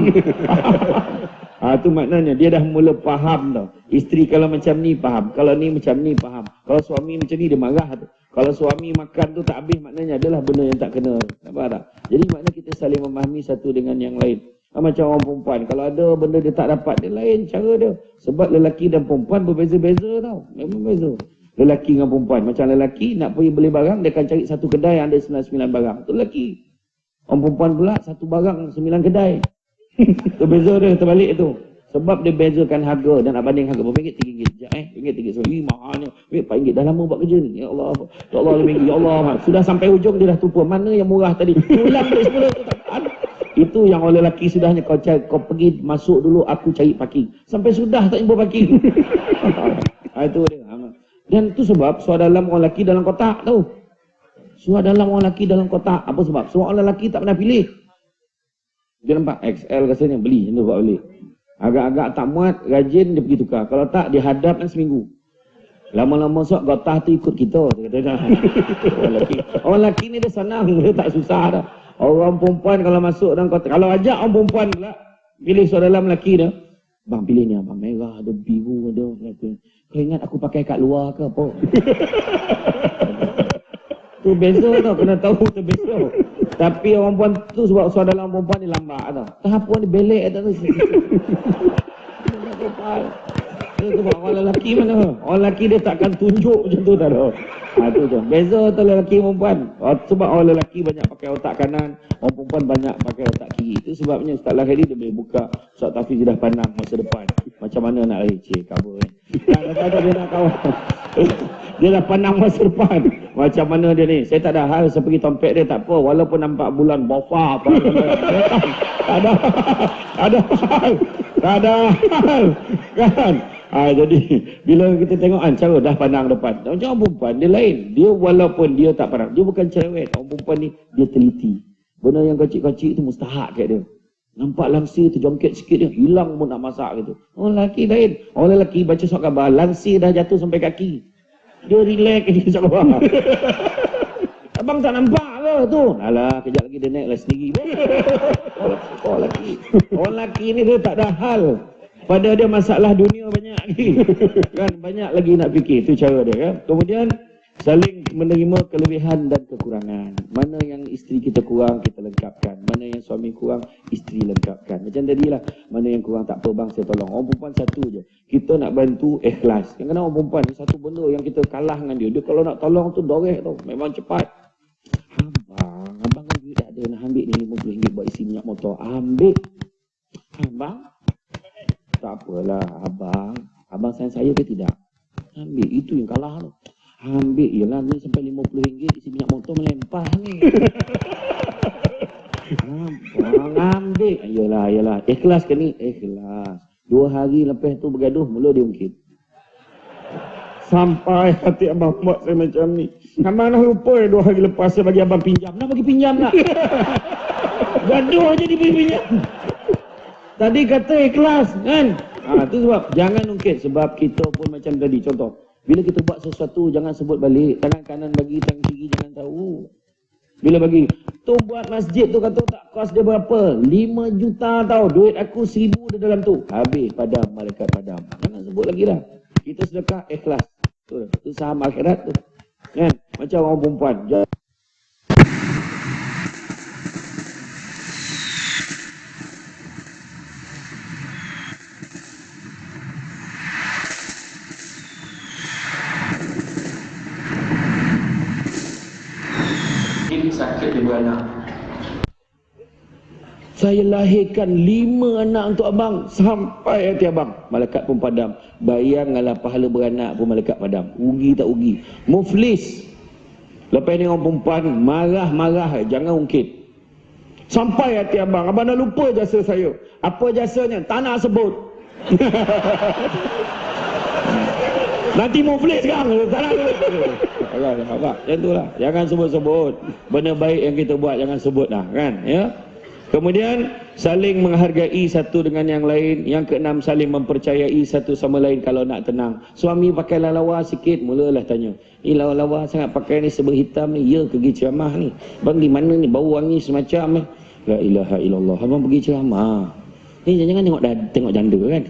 Tu maknanya dia dah mula faham tau. Isteri kalau macam ni faham, kalau ni macam ni faham, kalau suami macam ni dia marah tu. Kalau suami makan tu tak habis, maknanya adalah benda yang tak kena. Nampak tak? Jadi maknanya kita saling memahami satu dengan yang lain. Macam orang perempuan, kalau ada benda dia tak dapat, dia lain cara dia. Sebab lelaki dan perempuan berbeza-beza tau. Memang beza. Lelaki dengan perempuan. Macam lelaki nak pergi beli barang, dia akan cari satu kedai yang ada 99 barang. Itu lelaki. Orang perempuan pula satu barang 9 kedai. Itu beza dia, terbalik tu. Sebab dia bezakan harga dan nak banding harga. Berapa ringgit? RM3. Sekejap RM3. Mahalnya. RM4. Dah lama buat kerja ni. Ya Allah. Ya Allah RM5. Ya Allah. Sudah sampai hujung dia dah tumpul. Mana yang murah tadi? Ulang balik semula tu tak ada. Itu yang oleh lelaki sudahnya kau pergi masuk dulu, aku cari parking. Sampai sudah tak jumpa parking. Itu dia. Dan itu sebab suara dalam orang lelaki dalam kotak tu. Suara dalam orang lelaki dalam kotak. Apa sebab? Sebab orang lelaki tak pernah pilih. Dia nampak XL rasanya beli. Macam tu buat balik. Agak-agak tak muat, rajin dia pergi tukar. Kalau tak, dia hadap kan seminggu. Lama-lama sok gotah tu ikut kita. Orang lelaki ni dia senang, dia tak susah dah. Orang perempuan kalau masuk dalam kotak, kalau ajak orang perempuan pula, pilih suara dalam lelaki dia. Bang pilih ni abang, merah ada, biru ada. Kau ingat aku pakai kat luar ke apa? Tu beza tau, kena tahu tu beza. Tapi orang perempuan tu sebab suara dalam perempuan ni lambat tau. Tahap pun dia belek tak tu. Itu sebab orang lelaki mana? Orang lelaki dia takkan tunjuk macam tu tak ada. Tu tu. Beza tu lelaki perempuan. Sebab orang lelaki banyak pakai otak kanan, orang perempuan banyak pakai otak kiri. Itu sebabnya Ustaz Lahiri dia boleh buka Ustaz Tafiz dah pandang masa depan. Macam mana nak lahir? Cik, cover kan. Kata dia nak kawan. Dia dah pandang masa depan. Macam mana dia ni? Saya tak ada hal saya pergi tompek dia tak apa. Walaupun nampak bulan bofa apa. Tak ada. Tak ada hal. Kan? Jadi bila kita tengok cara dah pandang depan. Macam orang perempuan dia lain. Dia walaupun dia tak pandang, dia bukan cerewet. Orang perempuan ni dia teliti. Benda yang kecil-kecil tu mustahak kat dia. Nampak langsir tu jongket sikit dia hilang pun nak masak gitu. Orang lelaki lain. Orang lelaki baca surat khabar, langsir dah jatuh sampai kaki. Dia relax dia surat khabar. Abang tak nampak ke tu? Alah, kejap lagi dia naik lah sendiri. Orang lelaki ni dia tak ada hal. Pada dia masalah dunia banyak lagi. Kan banyak lagi nak fikir. Itu cara dia kan. Kemudian saling menerima kelebihan dan kekurangan. Mana yang isteri kita kurang, kita lengkapkan. Mana yang suami kurang, isteri lengkapkan. Macam tadilah, mana yang kurang tak apa bang, saya tolong. Orang perempuan satu je. Kita nak bantu ikhlas. Kadang-kadang orang perempuan ni satu benda yang kita kalah dengan dia. Dia kalau nak tolong tu dorek tu. Memang cepat. Abang kan duit tak ada nak ambil ni RM50 buat isi minyak motor. Ambil. Abang? Tak apalah abang. Abang sayang saya ke tidak? Ambil. Itu yang kalah tu. Ambil ialah ni sampai RM50 isi minyak motor melempah ni. Abang ambil. Yalah. Ikhlas ke ni? Ikhlas. 2 hari lepas tu bergaduh, mula dia ungkit. Sampai hati abang buat saya macam ni. Abang dah lupa 2 hari lepas saya bagi abang pinjam. Nak bagi pinjam nak? Gaduh je dia bagi pinjam. Tadi kata ikhlas kan? Itu sebab jangan ungkit. Sebab kita pun macam tadi contoh. Bila kita buat sesuatu jangan sebut balik. Tangan kanan bagi, tangan kiri jangan tahu. Bila bagi, tu buat masjid tu kata tak kos dia berapa? 5 juta tau. Duit aku 1,000 di dalam tu. Habis padam, malaikat padam. Jangan sebut lagi dah. Kita sedekah ikhlas. Tu saham akhirat tu. Kan? Macam orang perempuan. Sakit di beranak. Saya lahirkan 5 anak untuk abang sampai hati abang. Malaikat pun padam. Bayanglah pahala beranak pun malaikat padam. Ugi tak ugi. Muflis. Lepas ni orang perempuan marah-marah, jangan ungkit. Sampai hati abang. Abang dah lupa jasa saya. Apa jasanya? Tak nak sebut. Nanti muflis kan? Tak nak sebut. Macam tu lah. Jangan sebut-sebut. Benda baik yang kita buat jangan sebut lah kan. Ya. Kemudian saling menghargai satu dengan yang lain. Yang keenam, saling mempercayai satu sama lain kalau nak tenang. Suami pakai lawa sikit, mulalah tanya, ni lawa sangat pakai ni serba hitam ni, ya pergi ceramah ni, bang di mana ni, bau wangi semacam ni. La ilaha illallah, abang pergi ceramah ni jangan tengok janda kan.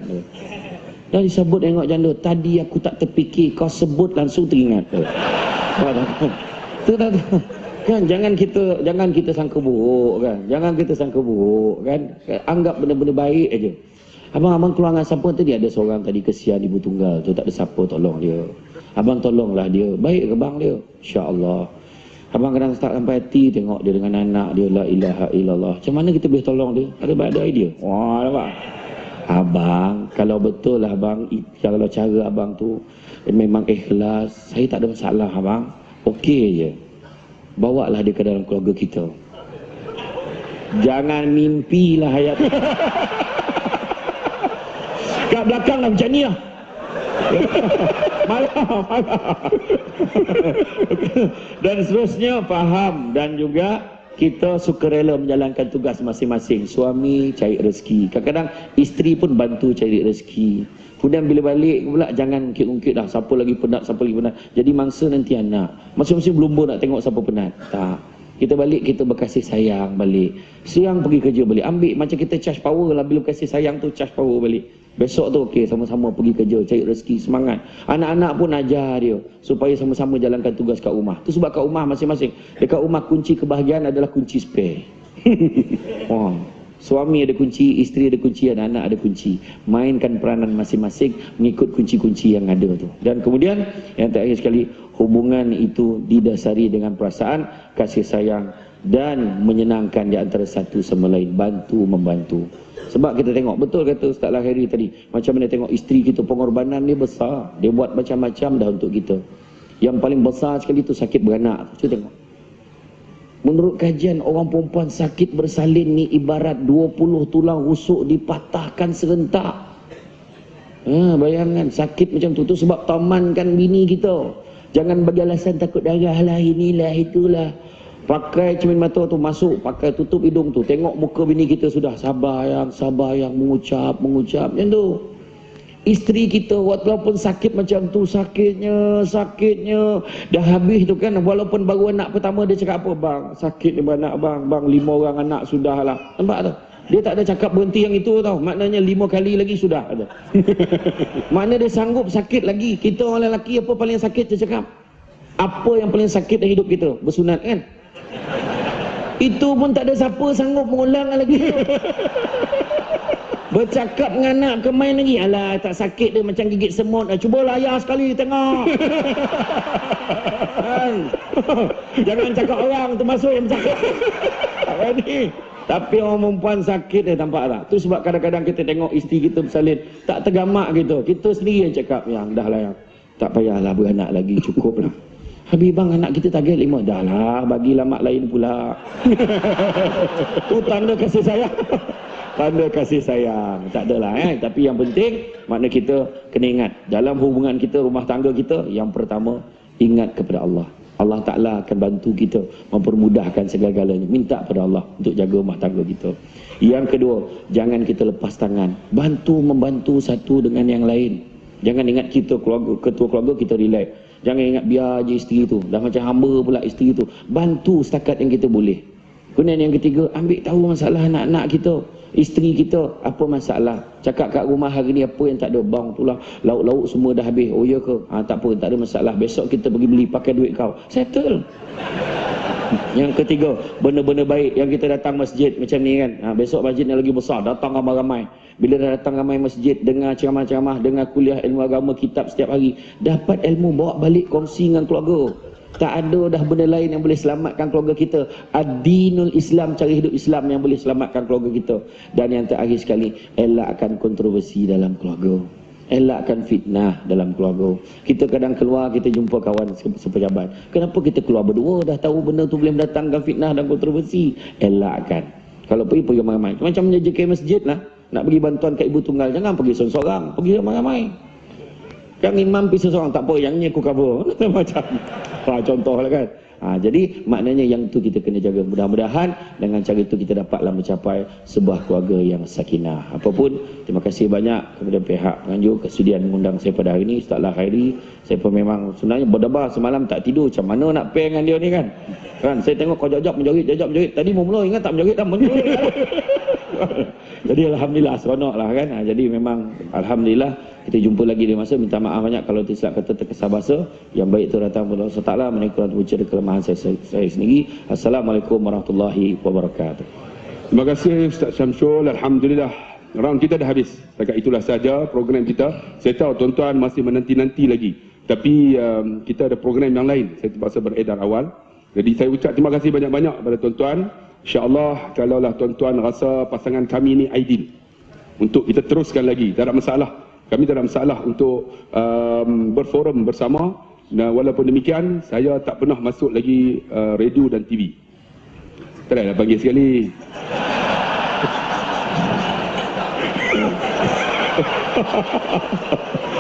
Dah disebut tengok janda, tadi aku tak terfikir, kau sebut langsung teringat. Tu tak kan, jangan kita sangka buruk kan, jangan kita sangka buruk kan, anggap benda-benda baik aja. Abang keluar dengan siapa tadi, ada seorang tadi kesian ibu tunggal tu, tak ada siapa tolong dia, abang tolonglah dia, baik ke bang dia, insya-Allah. Abang kadang start sampai hati tengok dia dengan anak dia, la ilaha illallah, macam mana kita boleh tolong dia, ada idea. Wah nampak abang, kalau betul lah abang, kalau cara abang tu memang ikhlas, saya tak ada masalah abang, okey je. Bawalah dia ke dalam keluarga kita. Jangan mimpilah hayat. Kat belakang lah macam ni lah. Malah. Dan seterusnya faham, dan juga kita sukarela menjalankan tugas masing-masing. Suami cari rezeki, kadang-kadang isteri pun bantu cari rezeki. Kemudian bila balik pula jangan ungkit-ungkit dah, siapa lagi penat, siapa lagi penat. Jadi mangsa nanti anak. Masing-masing berlumba nak tengok siapa penat. Tak. Kita balik, kita berkasih sayang balik. Siang pergi kerja balik. Ambil macam kita charge power lah, bila kasih sayang tu charge power balik. Besok tu okey, sama-sama pergi kerja, cari rezeki, semangat. Anak-anak pun ajar dia supaya sama-sama jalankan tugas kat rumah. Tu sebab kat rumah masing-masing. Dekat rumah kunci kebahagiaan adalah kunci spare. Oh. Suami ada kunci, isteri ada kunci, anak-anak ada kunci. Mainkan peranan masing-masing mengikut kunci-kunci yang ada tu. Dan kemudian yang terakhir sekali, hubungan itu didasari dengan perasaan, kasih sayang dan menyenangkan di antara satu sama lain, bantu membantu. Sebab kita tengok betul kata Ustaz Lahiri tadi, macam mana tengok isteri kita, pengorbanan dia besar, dia buat macam-macam dah untuk kita. Yang paling besar sekali tu sakit beranak. Cuba tengok. Menurut kajian, orang perempuan sakit bersalin ni ibarat 20 tulang rusuk dipatahkan serentak. Bayangkan sakit macam tu. Tu sebab tamankan bini kita. Jangan bagi alasan takut darah lah, inilah, itulah. Pakai cermin mata tu masuk, pakai tutup hidung tu. Tengok muka bini kita sudah sabar yang mengucap macam tu. Isteri kita walaupun sakit macam tu, sakitnya dah habis tu kan, walaupun baru anak pertama dia cakap apa, bang sakit ni beranak bang 5 orang anak sudah lah, nampak tak? Dia tak ada cakap berhenti yang itu tau, maknanya 5 kali lagi sudah ada. Makna dia sanggup sakit lagi. Kita orang lelaki apa paling sakit dia cakap, apa yang paling sakit dalam hidup kita? Bersunat kan? Itu pun tak ada siapa sanggup mengulang lagi. Bercakap dengan anak ke main lagi, alah tak sakit dia macam gigit semut. Cubalah ayah sekali tengok. Jangan cakap orang, termasuk yang bercakap. Tapi orang perempuan sakit dia, nampak tak? Tu sebab kadang-kadang kita tengok isteri kita bersalin, tak tergamak gitu. Kita sendiri yang cakap, yang dah lah yang tak payahlah beranak lagi, cukup lah. Habis bang anak kita target 5, dah lah bagilah mak lain pula. Tu tanda kasih sayang. Tanda kasih sayang. Tak adalah tapi yang penting makna kita kena ingat dalam hubungan kita, rumah tangga kita, yang pertama ingat kepada Allah. Allah Ta'ala akan bantu kita, mempermudahkan segala-galanya. Minta pada Allah untuk jaga rumah tangga kita. Yang kedua, jangan kita lepas tangan, membantu satu dengan yang lain. Jangan ingat kita ketua keluarga kita relax. Jangan ingat biar je isteri tu, dah macam hamba pula isteri tu. Bantu setakat yang kita boleh. Kemudian yang ketiga, ambil tahu masalah anak-anak kita, isteri kita, apa masalah. Cakap kat rumah hari ni apa yang tak ada, bang tu lah lauk-lauk semua dah habis. Oh ya ke? Tak apa, tak ada masalah, besok kita pergi beli pakai duit kau, settle. Yang ketiga, benda-benda baik yang kita datang masjid macam ni kan. Besok masjid ni lagi besar, datang ramai-ramai. Bila dah datang ramai masjid, dengar ceramah-ceramah, dengar kuliah ilmu agama, kitab setiap hari, dapat ilmu, bawa balik kongsi dengan keluarga. Tak ada dah benda lain yang boleh selamatkan keluarga kita. Ad-dinul Islam, cara hidup Islam yang boleh selamatkan keluarga kita. Dan yang terakhir sekali, elakkan kontroversi dalam keluarga. Elakkan fitnah dalam keluarga. Kita kadang keluar, kita jumpa kawan sepejabat. Kenapa kita keluar berdua? Dah tahu benda tu boleh mendatangkan fitnah dan kontroversi. Elakkan. Kalau pergi ramai-ramai. Macam menjaga masjid lah. Nak bagi bantuan kat ibu tunggal, jangan pergi seorang-seorang. Pergi ramai-ramai. Yang imam pergi seorang, tak apa, yang ni aku cover. Macam contoh lah kan. Jadi maknanya yang tu kita kena jaga. Mudah-mudahan dengan cara itu kita dapatlah mencapai sebuah keluarga yang sakinah. Apapun, terima kasih banyak kepada pihak penganjur kesudian mengundang saya pada hari ini. Ustaz Lah Khairi, saya pun memang sebenarnya berdebar semalam tak tidur. Macam mana nak pair dengan dia ni kan. Saya tengok kau jap-jap menjerit. Tadi mula ingat tak menjerit dah menjerit. Jadi alhamdulillah seronok lah kan. Jadi memang alhamdulillah kita jumpa lagi di masa. Minta maaf banyak kalau tidak kata terkesah bahasa. Yang baik itu datang kepada Allah Taala, menikmati dan kelemahan saya sendiri. Assalamualaikum warahmatullahi wabarakatuh. Terima kasih Ustaz Syamsul. Alhamdulillah round kita dah habis. Setakat itulah saja program kita. Saya tahu tuan-tuan masih menanti-nanti lagi. Tapi kita ada program yang lain. Saya terpaksa beredar awal. Jadi saya ucap terima kasih banyak-banyak kepada tuan-tuan. InsyaAllah kalaulah tuan-tuan rasa pasangan kami ini ideal untuk kita teruskan lagi, tak ada masalah. Kami tak ada masalah untuk berforum bersama. Dan walaupun demikian, saya tak pernah masuk lagi radio dan TV. Tak ada panggil sekali.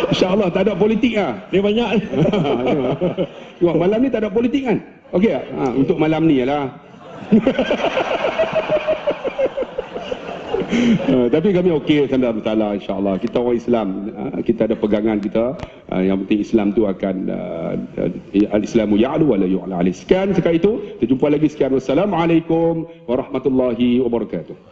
InsyaAllah tak ada politik lah. Dia banyak. Tengok malam ni tak ada politik kan? Okey tak? Untuk malam ni lah. Tapi kami okey, tak ada masalah insyaAllah. Kita orang Islam, kita ada pegangan kita. Yang penting Islam tu akan al-Islamu ya'lu wa la yu'la alaih. Sekian sekali itu. Kita jumpa lagi. Sekian. Wassalamualaikum warahmatullahi wabarakatuh.